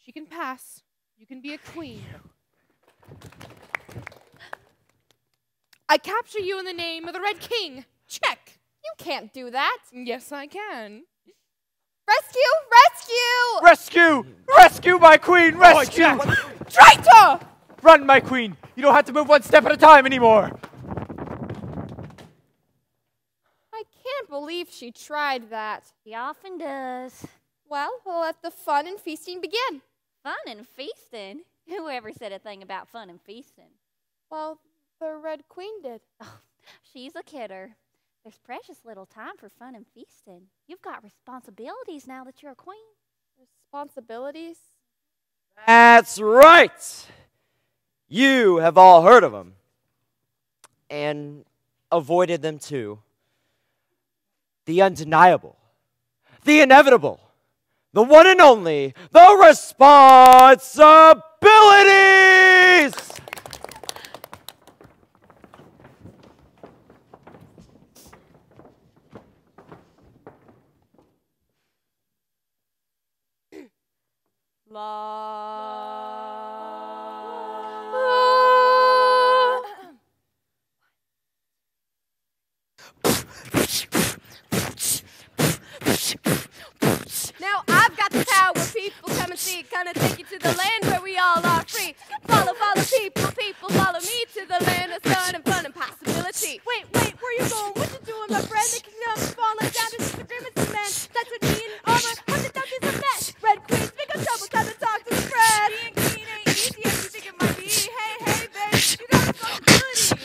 S1: She can pass. You can be a queen. I capture you in the name of the Red King. Check.
S17: You can't do that.
S1: Yes, I can.
S17: Rescue! Rescue!
S5: Rescue! Rescue, my queen! Rescue!
S1: Traitor!
S5: Run, my queen! You don't have to move one step at a time anymore.
S17: I can't believe she tried that.
S10: She often does.
S17: Well, let the fun and feasting begin.
S10: Fun and feasting? Whoever said a thing about fun and feasting?
S17: Well, the Red Queen did.
S10: Oh, she's a kidder. There's precious little time for fun and feasting. You've got responsibilities now that you're a queen.
S17: Responsibilities?
S18: That's right. You have all heard of them. And avoided them too. The undeniable. The inevitable. The one and only. The responsibilities!
S8: Now I've got the power, people come and see it, gonna take you to the land where we all are free. Follow, follow people, people follow me to the land of sun and fun and possibility.
S2: Wait, where you going? What you doing, my friend? The kingdom is falling down to disagreements, man. That's what me and armor, what the duck is a mess. Red Queen, speak of trouble, time to talk to the spread.
S8: Being queen ain't easy as you think it might be. Hey, hey, babe, you got responsibility.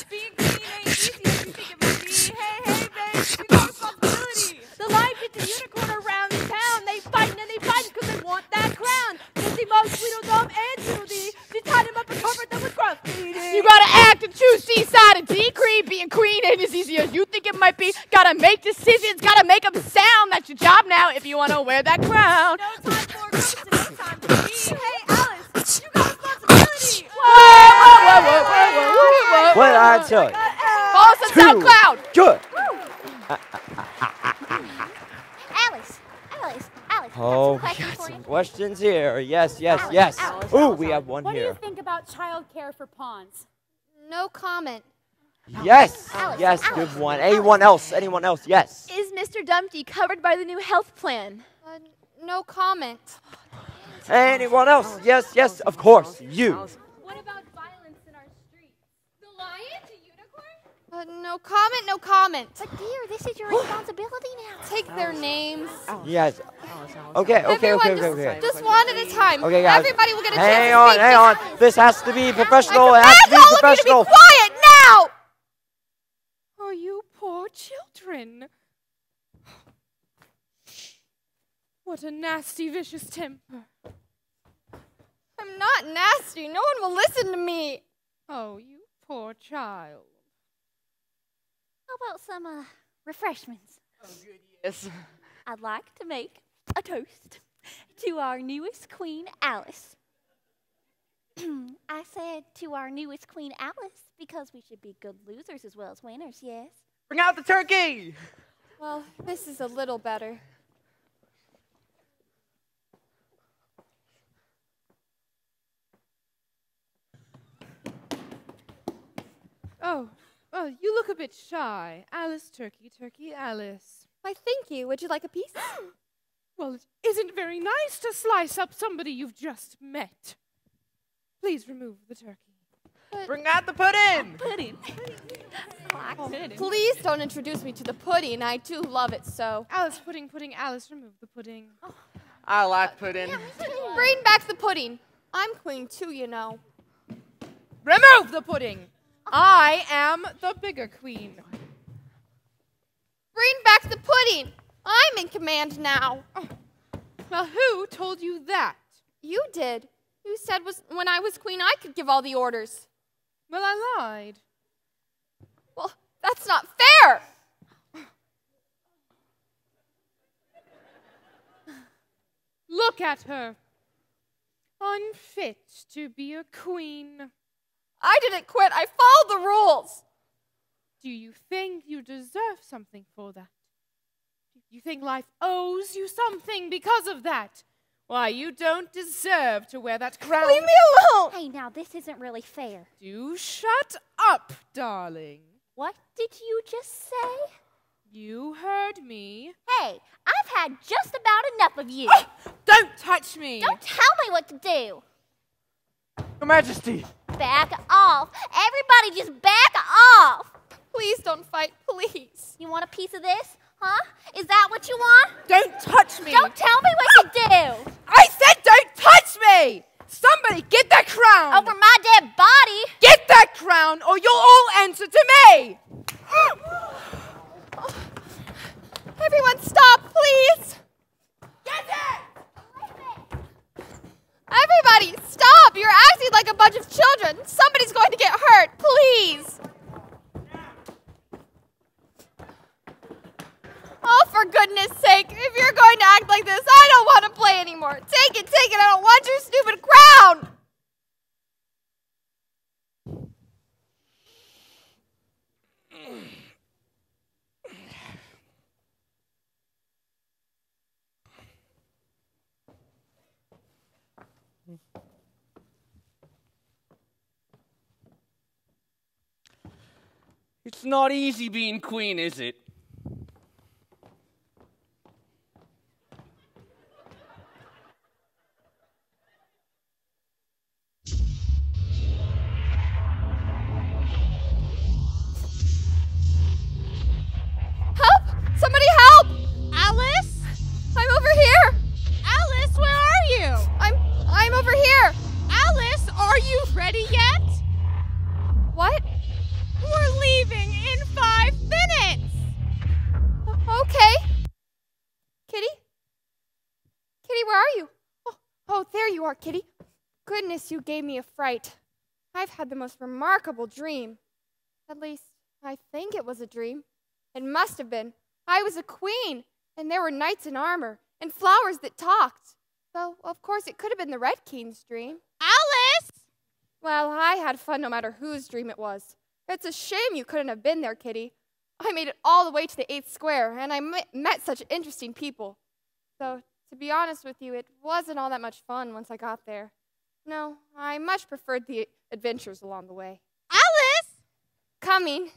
S8: Being queen ain't easy as you think it might be. Hey, hey, babe, you got responsibility.
S2: The lion gets a unicorn around the town. They fightin' and they fightin' because they want that crown. Dizzy-Mo, Tweedledum, and Tweedledee. She tied him up and covered them with graffiti.
S4: You gotta act and choose C-side and decree. Being queen ain't as easy as you think it might be. Gotta make decisions, gotta make them sound. That's your job now if you wanna wear that crown.
S8: No time for groups and no time for me. Hey, Alice, you got responsibility.
S4: Whoa, whoa, whoa, whoa.
S18: answer.
S3: Follow us on
S18: 2.
S3: SoundCloud.
S18: Good.
S6: Alice.
S18: Oh, we got some questions here. Yes. Ooh, we have one
S16: What do you
S18: here.
S16: think about childcare for pawns?
S17: No comment.
S18: Yes,
S6: Alice.
S18: good one. Anyone else? Yes.
S6: Is Mr. Dumpty covered by the new health plan?
S17: No comment.
S18: Anyone else? Yes, of course. You.
S8: What about violence in our streets? The lion? The unicorn?
S17: No comment.
S6: But dear, this is your responsibility now.
S17: Take their names.
S18: Yes. Okay.
S17: Just one at a time.
S18: Okay, guys.
S17: Everybody will get a
S18: Hang
S17: chance to speak.
S18: on. This has to be professional. It has to be
S17: All of you to
S18: professional.
S17: be quiet now!
S1: Oh, you poor children. What a nasty, vicious temper.
S17: I'm not nasty. No one will listen to me.
S1: Oh, you poor child.
S6: How about some refreshments?
S11: Oh, good, yes.
S6: I'd like to make a toast to our newest queen, Alice. I said to our newest queen, Alice, because we should be good losers as well as winners, yes?
S11: Bring out the turkey!
S17: Well, this is a little better.
S1: Oh, well, you look a bit shy. Alice, turkey, Alice.
S17: Why, thank you. Would you like a piece?
S1: Well, it isn't very nice to slice up somebody you've just met. Please remove the turkey.
S11: Bring out the pudding!
S6: Pudding.
S17: Please don't introduce me to the pudding. I do love it so.
S1: Alice, pudding. Alice, remove the pudding.
S11: I like pudding.
S17: Bring back the pudding. I'm queen too, you know.
S1: Remove the pudding! I am the bigger queen.
S17: Bring back the pudding. I'm in command now.
S1: Well, who told you that?
S17: You did. You said when I was queen I could give all the orders.
S1: Well, I lied.
S17: Well, that's not fair.
S1: Look at her. Unfit to be a queen.
S17: I didn't quit. I followed the rules.
S1: Do you think you deserve something for that? Do you think life owes you something because of that? Why, you don't deserve to wear that crown.
S17: Leave me alone!
S6: Hey, now, this isn't really fair.
S1: Do shut up, darling.
S6: What did you just say?
S1: You heard me.
S6: Hey, I've had just about enough of you.
S1: Don't touch me.
S6: Don't tell me what to do.
S5: Your Majesty.
S6: Back off. Everybody just back off.
S17: Please don't fight, please.
S6: You want a piece of this? Huh? Is that what you want?
S1: Don't touch me.
S6: Don't tell me what to do.
S1: I said don't touch me. Somebody get that crown.
S6: Over my dead body.
S1: Get that crown or you'll all answer to me.
S17: Everyone stop, please.
S1: Get it.
S17: Everybody stop. You're acting like a bunch of children. Somebody's going to get hurt. Please. Oh, for goodness sake, if you're going to act like this, I don't want to play anymore. Take it, I don't want your stupid crown.
S11: It's not easy being queen, is it?
S17: Help! Somebody help!
S15: Alice?
S17: I'm over here.
S15: Alice, where are you?
S17: I'm over here.
S15: Alice, are you ready yet?
S17: What?
S15: We're leaving in 5 minutes.
S17: Okay. Kitty? Kitty, where are you? Oh, there you are, Kitty. Goodness, you gave me a fright. I've had the most remarkable dream. At least, I think it was a dream. It must have been. I was a queen, and there were knights in armor, and flowers that talked. Though, of course, it could have been the Red King's dream.
S15: Alice!
S17: Well, I had fun no matter whose dream it was. It's a shame you couldn't have been there, Kitty. I made it all the way to the 8th square, and I met such interesting people. So, to be honest with you, it wasn't all that much fun once I got there. No, I much preferred the adventures along the way.
S15: Alice!
S17: Coming.